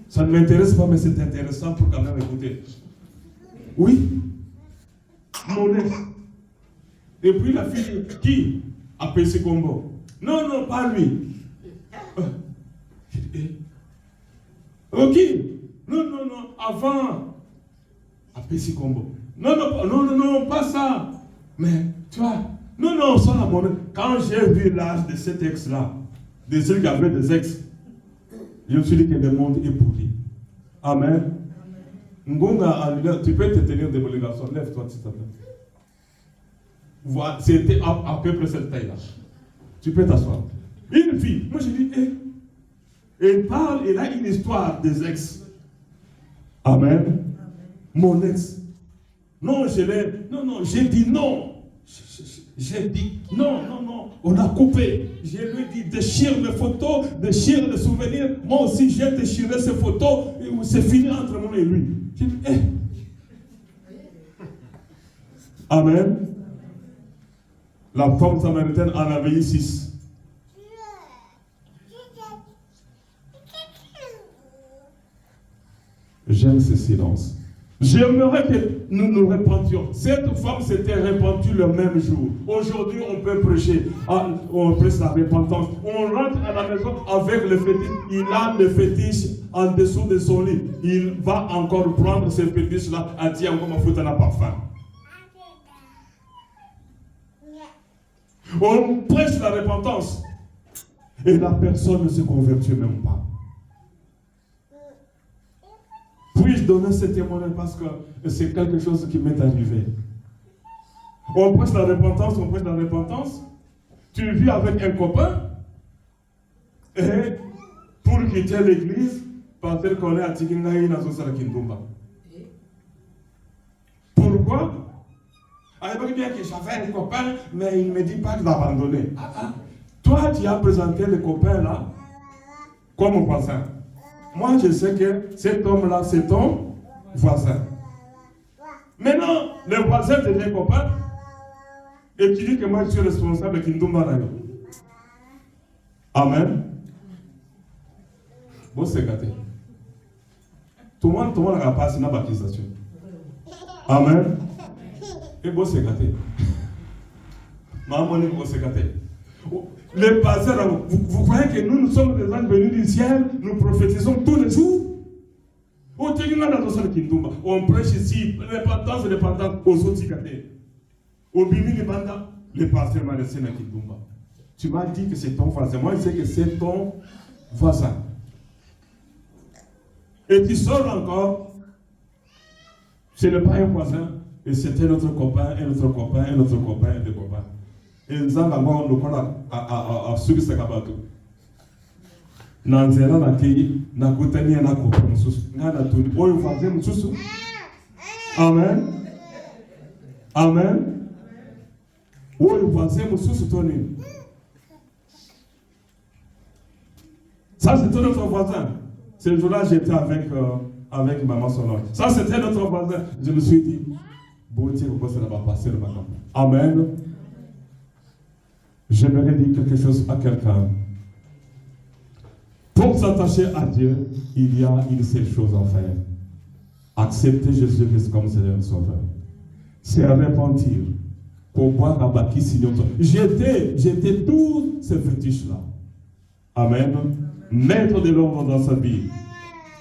Ça ne m'intéresse pas, mais c'est intéressant pour quand même écouter. Oui, mon ex. Et puis la fille, qui a Pessi Combo? Non, non, pas lui. Ok. Non, non, non, avant. À Pessi Combo. Non, non, non, non, non, pas ça. Mais, tu vois, non, non, ça, quand j'ai vu l'âge de cet ex-là, de ceux qui avaient des ex, je me suis dit que le monde est pourri. Amen. Ngonga, tu peux te tenir debout, les garçons. Lève-toi, s'il te plaît. Voilà, c'était à peu près cette taille-là. Tu peux t'asseoir. Une fille, moi j'ai dit, elle parle, elle a une histoire des ex. Amen. Mon ex. Non, non, j'ai dit non. J'ai dit non, non, non. On a coupé. Je lui ai dit déchire les photos, déchire les souvenirs. Moi aussi j'ai déchiré ces photos. C'est fini entre moi et lui. J'ai dit, Amen. La femme samaritaine en avait eu 6. J'aime ce silence. J'aimerais que nous nous repentions. Cette femme s'était répandue le même jour. Aujourd'hui, on peut prêcher. On prêche la repentance. On rentre à la maison avec le fétiche. Il a le fétiche en dessous de son lit. Il va encore prendre ce fétiche-là à dire encore ma faute à la parfum. On prêche la repentance. Et la personne ne se convertit même pas. Puis-je donner ce témoignage parce que c'est quelque chose qui m'est arrivé. On prêche la repentance, on prêche la repentance. Tu vis avec un copain et pour quitter l'église, parce qu'on est à Tikingaï, Nazosala Kindumba. Pourquoi? Alors, bien que j'avais un copain, mais il ne me dit pas de l'abandonner. Toi, tu as présenté le copain là comme voisin. Moi, je sais que cet homme-là, c'est ton voisin. Maintenant, le voisin devient copain et tu dis que moi, je suis responsable de Kindumba. Amen. Bon, c'est gâté. Tout le monde n'a pas une baptisation. Amen. Et bon, c'est gâté. Maman, bon, c'est gâté. Les pasteurs, vous croyez que nous sommes des anges venus du ciel, nous prophétisons tous les jours? On prêche ici, l'importance aux autres gâtés. Au bimi de banda, les pasteurs m'ont laissé dans Kindumba. Tu m'as dit que c'est ton voisin. Moi, je sais que c'est ton voisin. Et tu sors encore, ce n'est pas un voisin, et c'était notre copain, et notre copain, et notre copain, et notre copain. Et nous avons nous à subir ce cabato. Nanzela na kei, na kutani na copain mususu. Ngana tuni, oyo voisin mususu. Amen. Amen. Oyo voisin mususu toni. Ça c'était notre voisin. Ce jour-là, j'étais avec maman Solange. Ça, c'était notre voisin. Je me suis dit, bon Dieu, pourquoi ça ne va pas passer le matin? Amen. J'aimerais dire quelque chose à quelqu'un. Pour s'attacher à Dieu, il y a une seule chose à faire. Accepter Jésus-Christ comme Seigneur Sauveur. C'est repentir. Pour boire à Baki Signon. J'étais tous ces fétiches-là. Amen. Mettre de l'ordre dans sa vie.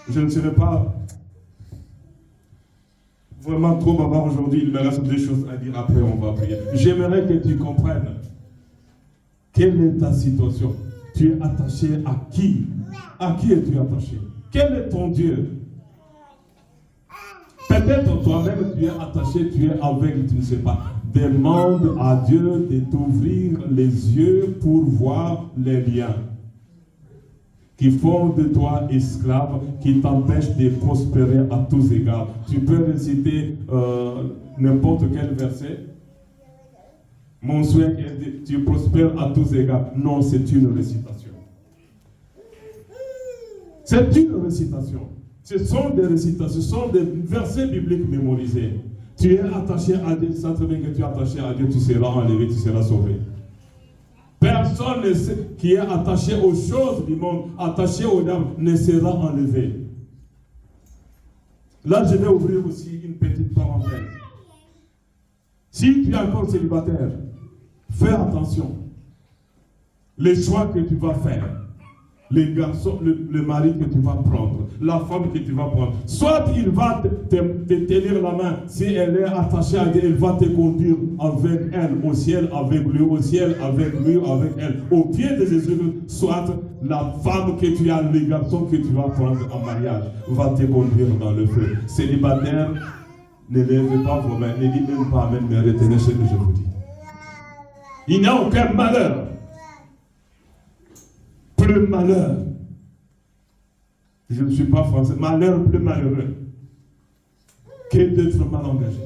Je ne serai pas vraiment trop bavard aujourd'hui. Il me reste deux choses à dire. Après, on va prier. J'aimerais que tu comprennes quelle est ta situation. Tu es attaché à qui? À qui es-tu attaché? Quel est ton Dieu? Peut-être toi-même tu es attaché, tu es aveugle, tu ne sais pas. Demande à Dieu de t'ouvrir les yeux pour voir les liens qui font de toi esclave, qui t'empêchent de prospérer à tous égards. Tu peux réciter n'importe quel verset. Mon souhait est que tu prospères à tous égards. Non, c'est une récitation. C'est une récitation. Ce sont des récitations, ce sont des versets bibliques mémorisés. Tu es attaché à Dieu, ça très bien que tu es attaché à Dieu, tu seras enlevé, tu seras sauvé. Personne qui est attaché aux choses du monde, attaché aux âmes, ne sera enlevé. Là, je vais ouvrir aussi une petite parenthèse. Si tu es encore célibataire, fais attention. Les choix que tu vas faire, les garçons, le mari que tu vas prendre, la femme que tu vas prendre, soit il va te tenir la main, si elle est attachée à Dieu, elle va te conduire avec elle au ciel, avec lui, au ciel, avec lui, avec elle, au pied de Jésus, soit la femme que tu as, les garçons que tu vas prendre en mariage, va te conduire dans le feu. Célibataire, ne lèvez pas vos mains, ne dites même pas amen, mais retenez ce que je vous dis. Il n'y a aucun malheur. Plus malheur. Je ne suis pas français. Malheur plus malheureux que d'être mal engagé.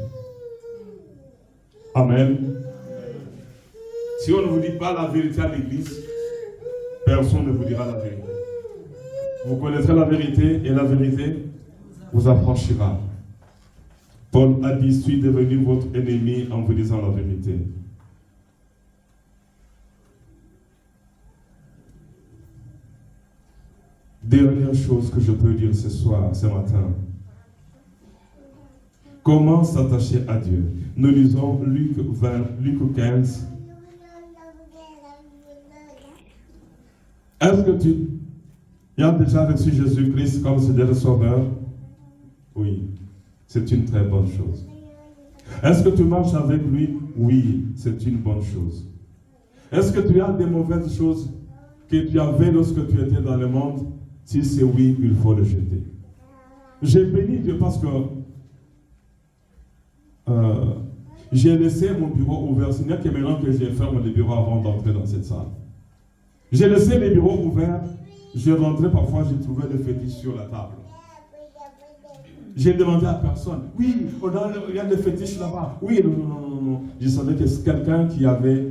Amen. Si on ne vous dit pas la vérité à l'église, personne ne vous dira la vérité. Vous connaîtrez la vérité et la vérité vous affranchira. Paul a dit, suis devenu votre ennemi en vous disant la vérité. Dernière chose que je peux dire ce soir, ce matin. Comment s'attacher à Dieu? Nous lisons Luc 15. Est-ce que tu as déjà reçu Jésus-Christ comme Seigneur Sauveur? Oui, c'est une très bonne chose. Est-ce que tu marches avec lui? Oui, c'est une bonne chose. Est-ce que tu as des mauvaises choses que tu avais lorsque tu étais dans le monde? Si c'est oui, il faut le jeter. J'ai béni Dieu parce que J'ai laissé mon bureau ouvert. Ce n'est que maintenant que j'ai fermé le bureau avant d'entrer dans cette salle. J'ai laissé les bureaux ouverts. Je rentrais parfois, j'ai trouvé le fétiche sur la table. J'ai demandé à personne. Oui, il y a le fétiche là-bas. Oui, non. Je savais que c'est quelqu'un qui avait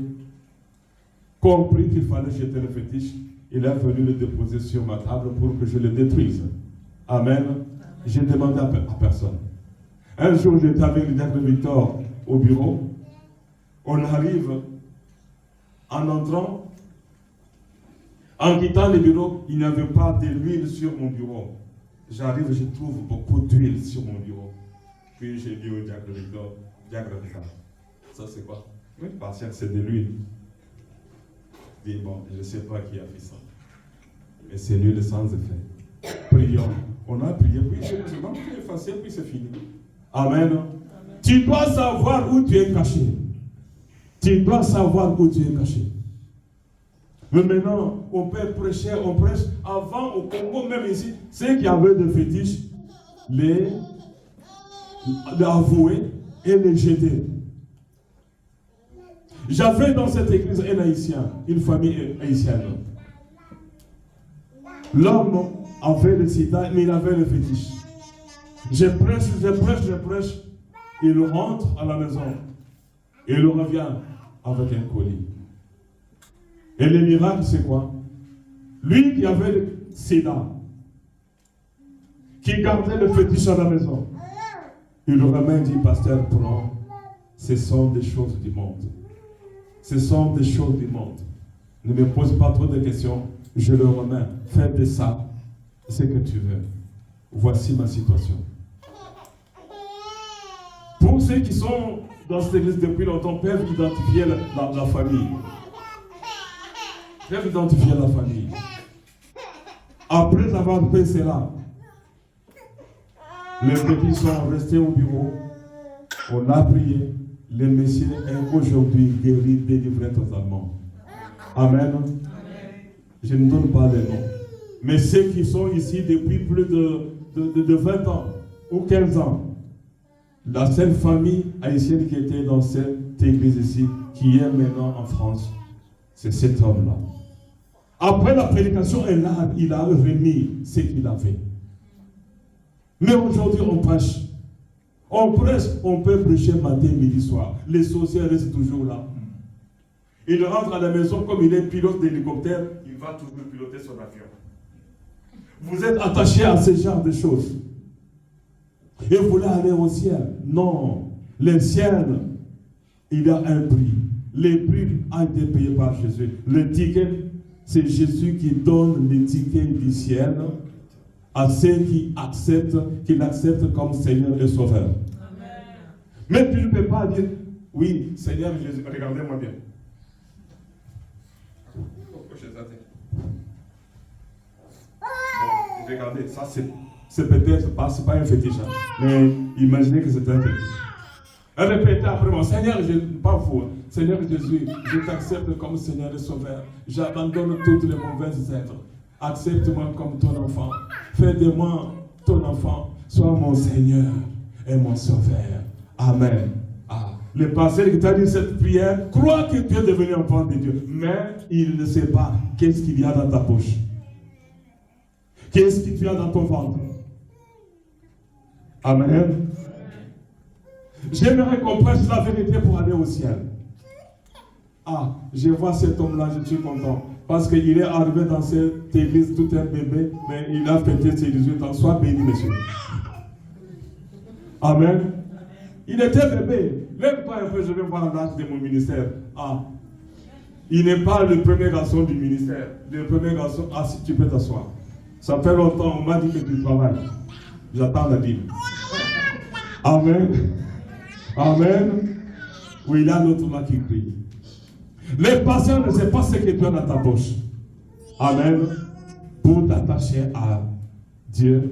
compris qu'il fallait jeter le fétiche. Il est venu le déposer sur ma table pour que je le détruise. Amen. J'ai demandé à personne. Un jour, j'étais avec le diacre Victor au bureau. On arrive, en entrant, en quittant le bureau, il n'y avait pas de l'huile sur mon bureau. J'arrive, je trouve beaucoup d'huile sur mon bureau. Puis j'ai dit au diacre Victor, diacre Victor, ça c'est quoi? Oui, parce que c'est de l'huile. Il dit, bon, je ne sais pas qui a fait ça. Mais c'est l'huile sans effet. Prions. On a prié, puis c'est bon, c'est effacé, puis c'est fini. Amen. Tu dois savoir où tu es caché. Tu dois savoir où tu es caché. Mais maintenant, on peut prêcher, on prêche. Avant, au Congo, même ici, ceux qui avaient des fétiches, les avouer et les jeter. J'avais dans cette église un haïtien, une famille haïtienne. L'homme avait le sida, mais il avait le fétiche. Je prêche. Il rentre à la maison. Et il revient avec un colis. Et le miracle, c'est quoi? Lui qui avait le sida, qui gardait le fétiche à la maison, il le remet et dit, pasteur, prends, ce sont des choses du monde. Ce sont des choses du monde. Ne me pose pas trop de questions, je le remets. Fais de ça ce que tu veux. Voici ma situation. Pour ceux qui sont dans cette église depuis longtemps, peuvent identifier la famille. Peuvent identifier la famille. Après avoir fait cela, les petits sont restés au bureau. On a prié. Le Messie est aujourd'hui guéri, délivré totalement. Amen. Je ne donne pas les noms. Mais ceux qui sont ici depuis plus de 20 ans ou 15 ans, la seule famille haïtienne qui était dans cette église ici, qui est maintenant en France, c'est cet homme-là. Après la prédication, il a remis ce qu'il avait. Mais aujourd'hui, on prêche. On prêche, on peut prêcher matin, midi, soir. Les sorciers restent toujours là. Il rentre à la maison, comme il est pilote d'hélicoptère, il va toujours piloter son avion. Vous êtes attaché à ce genre de choses. Et vous voulez aller au ciel. Non. Le ciel, il y a un prix. Le prix a été payé par Jésus. Le ticket, c'est Jésus qui donne le ticket du ciel à ceux qui l'acceptent comme Seigneur et Sauveur. Amen. Mais tu ne peux pas dire, oui, Seigneur Jésus, regardez-moi bien. Bon, regardez, ça c'est peut-être pas un fétiche, hein, mais imaginez que c'est un fétiche. Répétez après moi, Seigneur Jésus, pas faux, Seigneur Jésus, je t'accepte comme Seigneur et Sauveur. J'abandonne toutes les mauvaises œuvres. Accepte-moi comme ton enfant. Fais de moi ton enfant. Sois mon Seigneur et mon Sauveur. Amen. Le pasteur qui t'a dit cette prière croit que tu es devenu enfant de Dieu. Mais il ne sait pas qu'est-ce qu'il y a dans ta poche. Qu'est-ce que tu as dans ton ventre. Amen. J'aimerais qu'on prêche la vérité pour aller au ciel. Je vois cet homme-là, je suis content. Parce qu'il est arrivé dans cette église tout un bébé, mais il a fêté ses 18 ans. Sois béni, monsieur. Amen. Il était bébé. Lève-toi un peu, je vais voir l'âge de mon ministère. Il n'est pas le premier garçon du ministère. Le premier garçon, si tu peux t'asseoir. Ça fait longtemps, on m'a dit que tu travailles. J'attends la dîme. Amen. Amen. Oui, il y a un autre là qui crie. Les patients ne savent pas ce que tu as dans ta poche. Amen. Pour t'attacher à Dieu,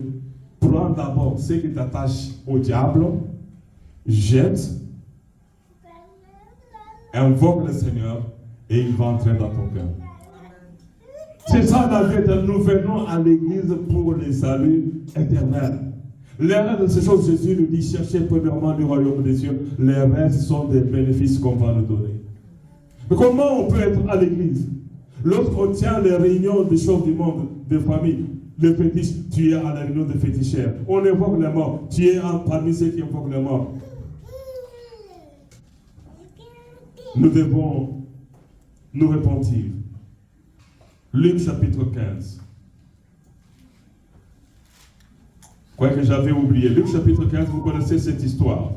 prends d'abord ce qui t'attache au diable, jette, invoque le Seigneur et il va entrer dans ton cœur. C'est ça la vie. Nous venons à l'église pour le salut éternel. Les restes de ces choses, Jésus nous dit, cherchez premièrement le royaume des cieux. Les restes sont des bénéfices qu'on va nous donner. Mais comment on peut être à l'église? Lorsqu'on tient les réunions des choses du monde, des familles, les fétiches, tu es à la réunion des fétichères. On évoque les morts, tu es parmi ceux qui évoquent les morts. Nous devons nous repentir. Luc chapitre 15. Quoi que j'avais oublié. Luc chapitre 15, vous connaissez cette histoire.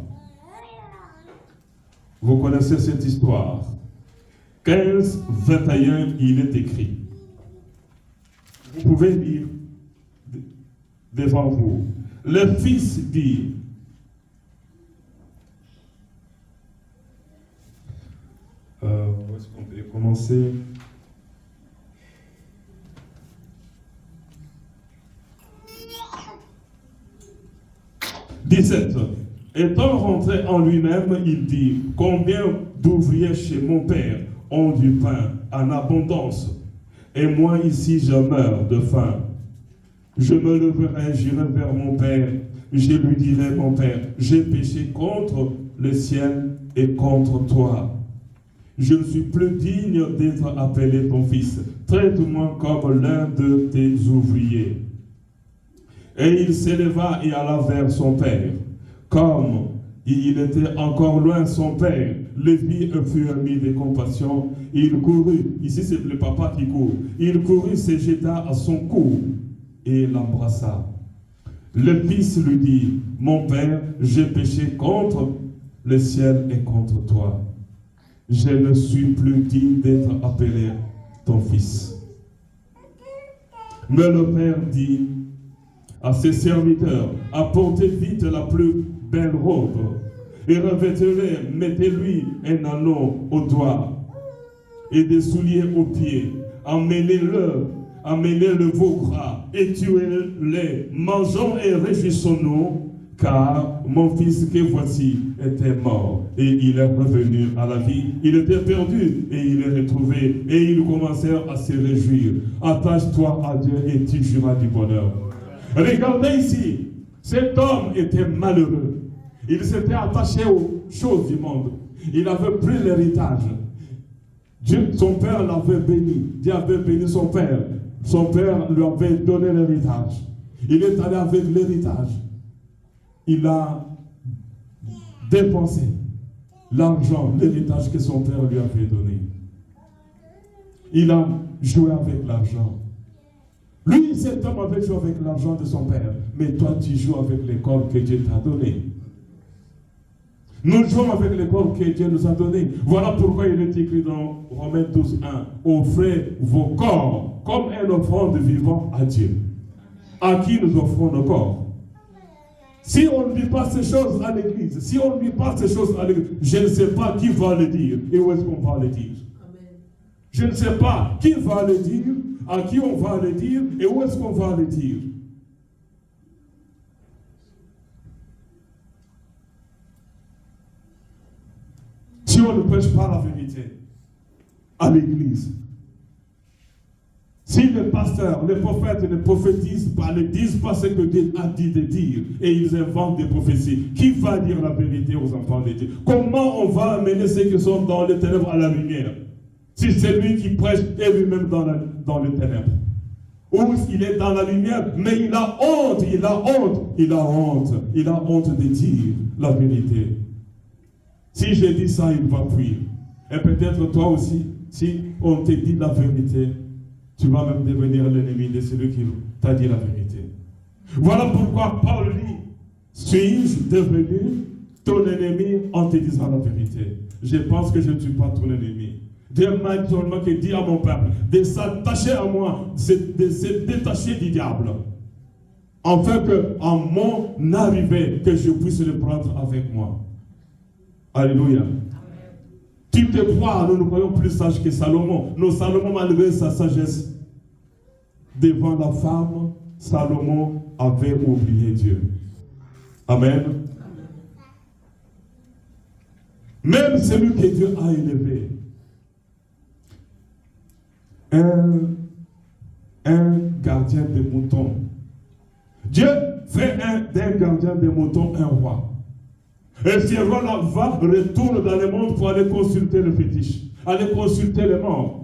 Vous connaissez cette histoire. 15, 21, il est écrit. Vous pouvez lire devant vous. Le fils dit, où est-ce qu'on peut commencer? « 17. Étant rentré en lui-même, il dit, combien d'ouvriers chez mon père ont du pain en abondance, et moi ici je meurs de faim. Je me leverai, j'irai vers mon père, je lui dirai, mon père, j'ai péché contre le ciel et contre toi. Je ne suis plus digne d'être appelé ton fils. Traite-moi comme l'un de tes ouvriers. Et il s'éleva et alla vers son père. Comme il était encore loin, son père le vit et fut mis de compassion. Il courut, ici c'est le papa qui court, il courut, se jeta à son cou et l'embrassa. Le fils lui dit, mon père, j'ai péché contre le ciel et contre toi. Je ne suis plus digne d'être appelé ton fils. Mais le père dit à ses serviteurs, apportez vite la plus belle robe et revêtez-le, mettez-lui un anneau au doigt et des souliers aux pieds, emmenez-le veau gras et tuez-le, mangeons et réjouissons-nous, car mon fils que voici était mort et il est revenu à la vie. Il était perdu et il est retrouvé, et ils commencèrent à se réjouir. Attache-toi à Dieu et tu jouiras du bonheur. Regardez ici, cet homme était malheureux. Il s'était attaché aux choses du monde. Il avait pris l'héritage. Son père l'avait béni. Dieu avait béni son père. Son père lui avait donné l'héritage. Il est allé avec l'héritage. Il a dépensé l'argent, l'héritage que son père lui avait donné. Il a joué avec l'argent. Lui, cet homme avait joué avec l'argent de son père. Mais toi, tu joues avec les corps que Dieu t'a donné. Nous jouons avec les corps que Dieu nous a donnés. Voilà pourquoi il est écrit dans Romains 12, 1. Offrez vos corps comme une offrande vivant à Dieu. À qui nous offrons nos corps. Si on ne dit pas ces choses à l'église, si on ne dit pas ces choses à l'église, je ne sais pas qui va le dire et où est-ce qu'on va le dire. Amen. Je ne sais pas qui va le dire, à qui on va le dire et où est-ce qu'on va le dire. Si on ne prêche pas la vérité à l'église, si les pasteurs, les prophètes ne prophétisent pas, ne disent pas ce que Dieu a dit de dire, et ils inventent des prophéties, qui va dire la vérité aux enfants de Dieu? Comment on va amener ceux qui sont dans les ténèbres à la lumière? Si c'est lui qui prêche et lui-même dans les ténèbres. Ou il est dans la lumière, mais il a honte de dire la vérité. Si je dis ça, il va fuir. Et peut-être toi aussi, si on te dit la vérité, tu vas même devenir l'ennemi de celui qui t'a dit la vérité. Voilà pourquoi Paul dit, suis-je devenu ton ennemi en te disant la vérité? Je pense que je ne suis pas ton ennemi. Dieu m'a seulement dit à mon peuple de s'attacher à moi, de se détacher du diable. Afin qu'en mon arrivée, que je puisse le prendre avec moi. Alléluia. Tu te crois, nous croyons plus sages que Salomon. Nous, Salomon, malgré sa sagesse, devant la femme, Salomon avait oublié Dieu. Amen. Même celui que Dieu a élevé, un gardien de moutons, Dieu fait d'un gardien des moutons un roi. Et ce roi-là retourne dans le monde pour aller consulter le fétiche, aller consulter les morts.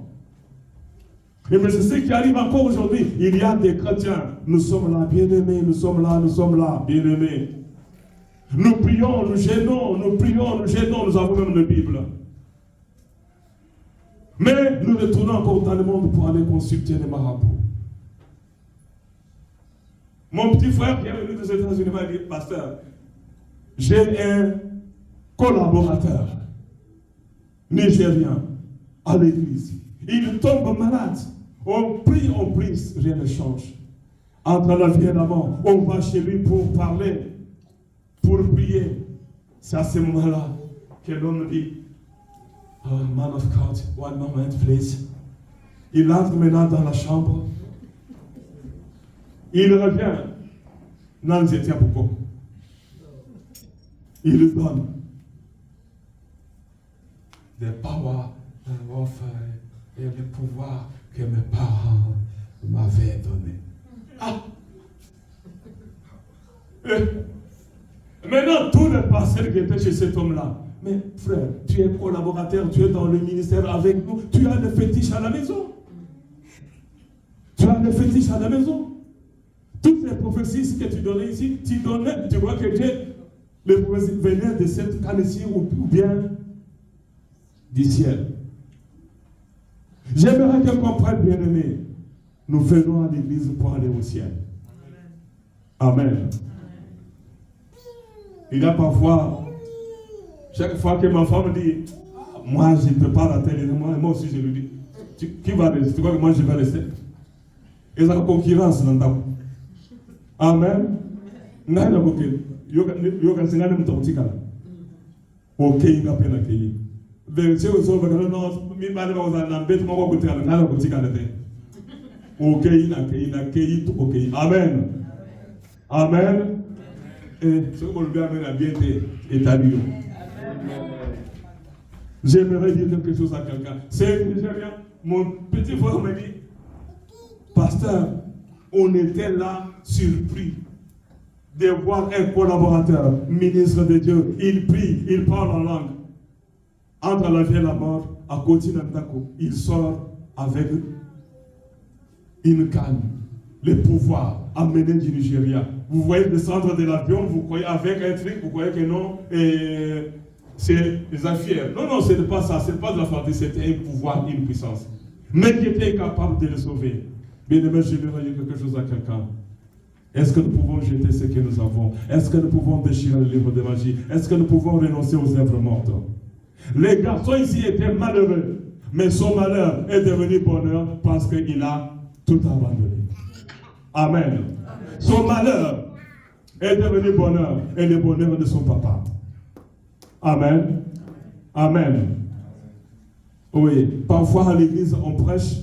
Et mais c'est ce qui arrive encore aujourd'hui. Il y a des chrétiens. Nous sommes là, bien-aimés, nous sommes là, bien-aimés. Nous prions, nous gênons, nous avons même une Bible. Mais nous retournons encore dans le monde pour aller consulter les marabouts. Mon petit frère qui est venu des États-Unis m'a dit, pasteur, j'ai un collaborateur nigérien à l'église. Il tombe malade. On prie, rien ne change. Entre la vie et la mort, on va chez lui pour parler, pour prier. C'est à ce moment-là que l'homme dit, oh, man of God, one moment, please. Il entre maintenant dans la chambre. Il revient. Non, j'étais beaucoup. Il lui donne des powers et le pouvoir que mes parents m'avaient donné. Ah! Et maintenant, tous les pasteurs qui étaient chez cet homme-là, mais frère, tu es collaborateur, tu es dans le ministère avec nous, tu as le fétiche à la maison. Toutes les prophéties que tu donnais ici, tu vois que Dieu, les prophéties venaient de cette canne-ci ou bien du ciel. J'aimerais que comprenne, bien-aimé, nous venons à l'église pour aller au ciel. Amen. Il y a parfois, chaque fois que ma femme dit, moi je ne peux pas rater les moi aussi je lui dis, qui va rester? Tu crois que moi je vais rester? Et ça concurrence dans ta. Amen. N'a pas beaucoup. Yoga singane mtokutikala. Ok, n'a pas l'accueillir. Verset aux autres, non, mi mali ba uzana mbet mo ko kutikala n'a pas kutikala te. Ok, n'accueillir tout ok. Amen. Amen. Et ce que le bien a bien été établi. J'aimerais dire quelque chose à quelqu'un. C'est Nigérien. Mon petit frère me dit, pasteur, on était là surpris de voir un collaborateur, ministre de Dieu. Il prie, il parle en langue. Entre la vie et la mort, à côté d'un taco, il sort avec une canne, le pouvoir amené du Nigeria. Vous voyez descendre de l'avion, vous croyez avec un truc, vous croyez que non, c'est des affaires. Non, ce n'est pas ça, ce n'est pas de la fantaisie, c'était un pouvoir, une puissance. Mais qui était incapable de le sauver. Bien aimé, je vais dire quelque chose à quelqu'un. Est-ce que nous pouvons jeter ce que nous avons? Est-ce que nous pouvons déchirer le livre de magie? Est-ce que nous pouvons renoncer aux œuvres mortes? Les garçons ici étaient malheureux, mais son malheur est devenu bonheur parce qu'il a tout abandonné. Amen. Son malheur est devenu bonheur et le bonheur de son papa. Amen. Amen. Oui, parfois à l'église on prêche.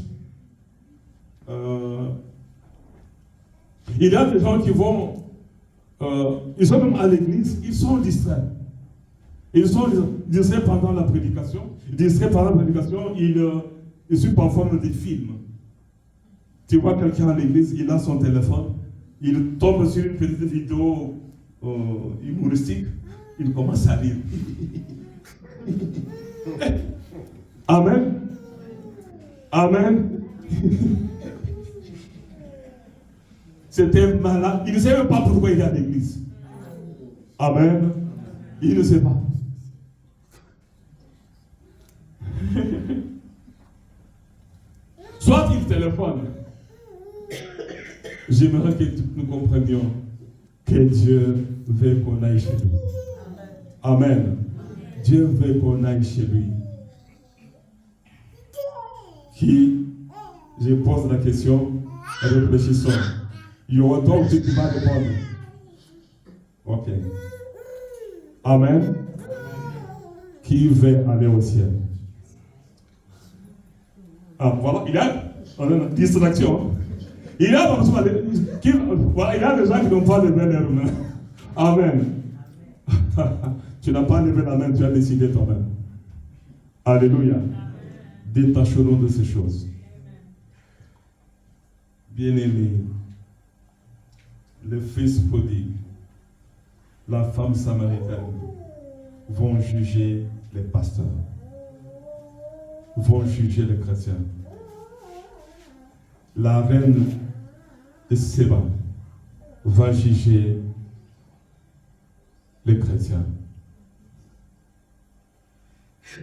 Il y a des gens qui vont, ils sont même à l'église, ils sont distraits. Ils sont distraits pendant la prédication. Ils suivent parfois même des films. Tu vois quelqu'un à l'église, il a son téléphone, il tombe sur une petite vidéo humoristique, il commence à rire. Amen. Amen. C'était malade. Il ne sait même pas pourquoi il est à l'église. Amen. Il ne sait pas. Soit il téléphone. J'aimerais que nous comprenions que Dieu veut qu'on aille chez lui. Amen. Dieu veut qu'on aille chez lui. Qui, je pose la question, réfléchissons. Il y aura toi aussi qui va répondre. Ok. Amen. Qui veut aller au ciel? Ah, voilà, il y a une distraction. Il y a des gens qui n'ont pas levé leur main. Amen. Tu n'as pas levé la main, tu as décidé toi-même. Alléluia. Détachons-nous de ces choses. Bien-aimés, le fils prodigue, la femme samaritaine vont juger les pasteurs, vont juger les chrétiens. La reine de Séba va juger les chrétiens.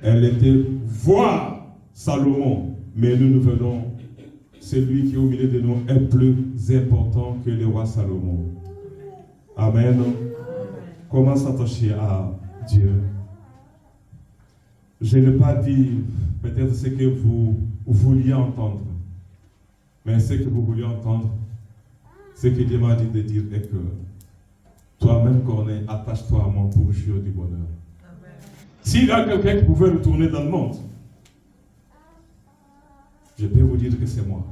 Elle était voir Salomon, mais nous venons, celui qui est au milieu de nous est plus important que le roi Salomon. Amen. Comment s'attacher à Dieu? Je n'ai pas dit peut-être ce que vous vouliez entendre, mais ce que vous vouliez entendre, ce que Dieu m'a dit de dire est que toi-même, Corneille, attache-toi à moi pour jouir du bonheur. S'il y a quelqu'un qui pouvait retourner dans le monde, je peux vous dire que c'est moi.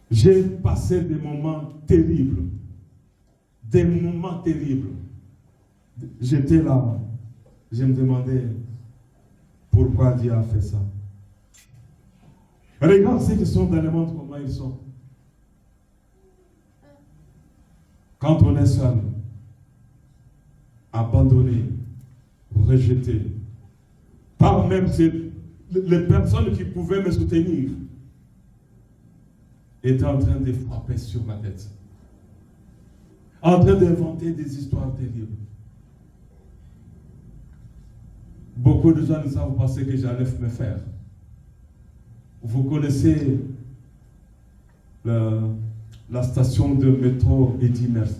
J'ai passé des moments terribles. Des moments terribles. J'étais là, je me demandais pourquoi Dieu a fait ça. Regarde ceux qui sont dans le monde, comment ils sont. Quand on est seul, abandonné, rejeté, par même les personnes qui pouvaient me soutenir étaient en train de frapper sur ma tête, en train d'inventer des histoires terribles. Beaucoup de gens ne savent pas ce que j'allais me faire. Vous connaissez la station de métro Eddy Merckx.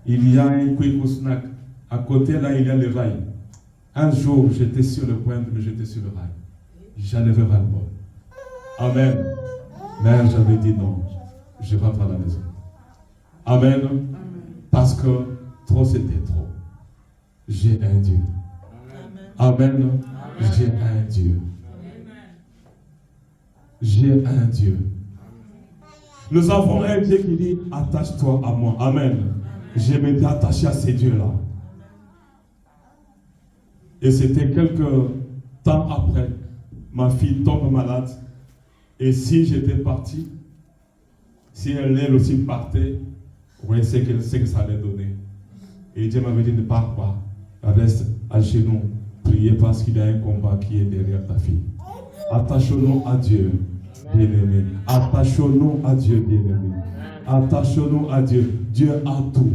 Il y a un quick snack. À côté, là, il y a le rail. Un jour, j'étais sur le point de me jeter sur le rail. J'en avais ras-le-bol. Amen. Mais j'avais dit non. Je rentre à la maison. Amen. Parce que trop, c'était trop. J'ai un Dieu. Amen. J'ai un Dieu. J'ai un Dieu. Nous avons un Dieu qui dit attache-toi à moi. Amen. Je m'étais attaché à ces dieux-là. Et c'était quelques temps après, ma fille tombe malade. Et si j'étais parti, si elle aussi partait, vous voyez ce que ça allait donner. Et Dieu m'avait dit ne pars pas, reste à genoux, priez parce qu'il y a un combat qui est derrière ta fille. Attachons-nous à Dieu, bien-aimé. Attachons-nous à Dieu, bien-aimé. Attachons-nous à Dieu. Dieu a tout.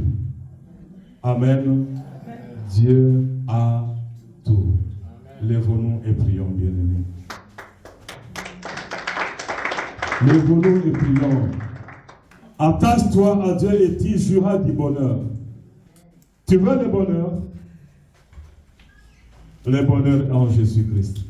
Amen. Dieu a tout. Lèvons-nous et prions, bien-aimés. Lèvons-nous et prions. Attache-toi à Dieu et tu jouiras du bonheur. Tu veux le bonheur? Le bonheur en Jésus-Christ.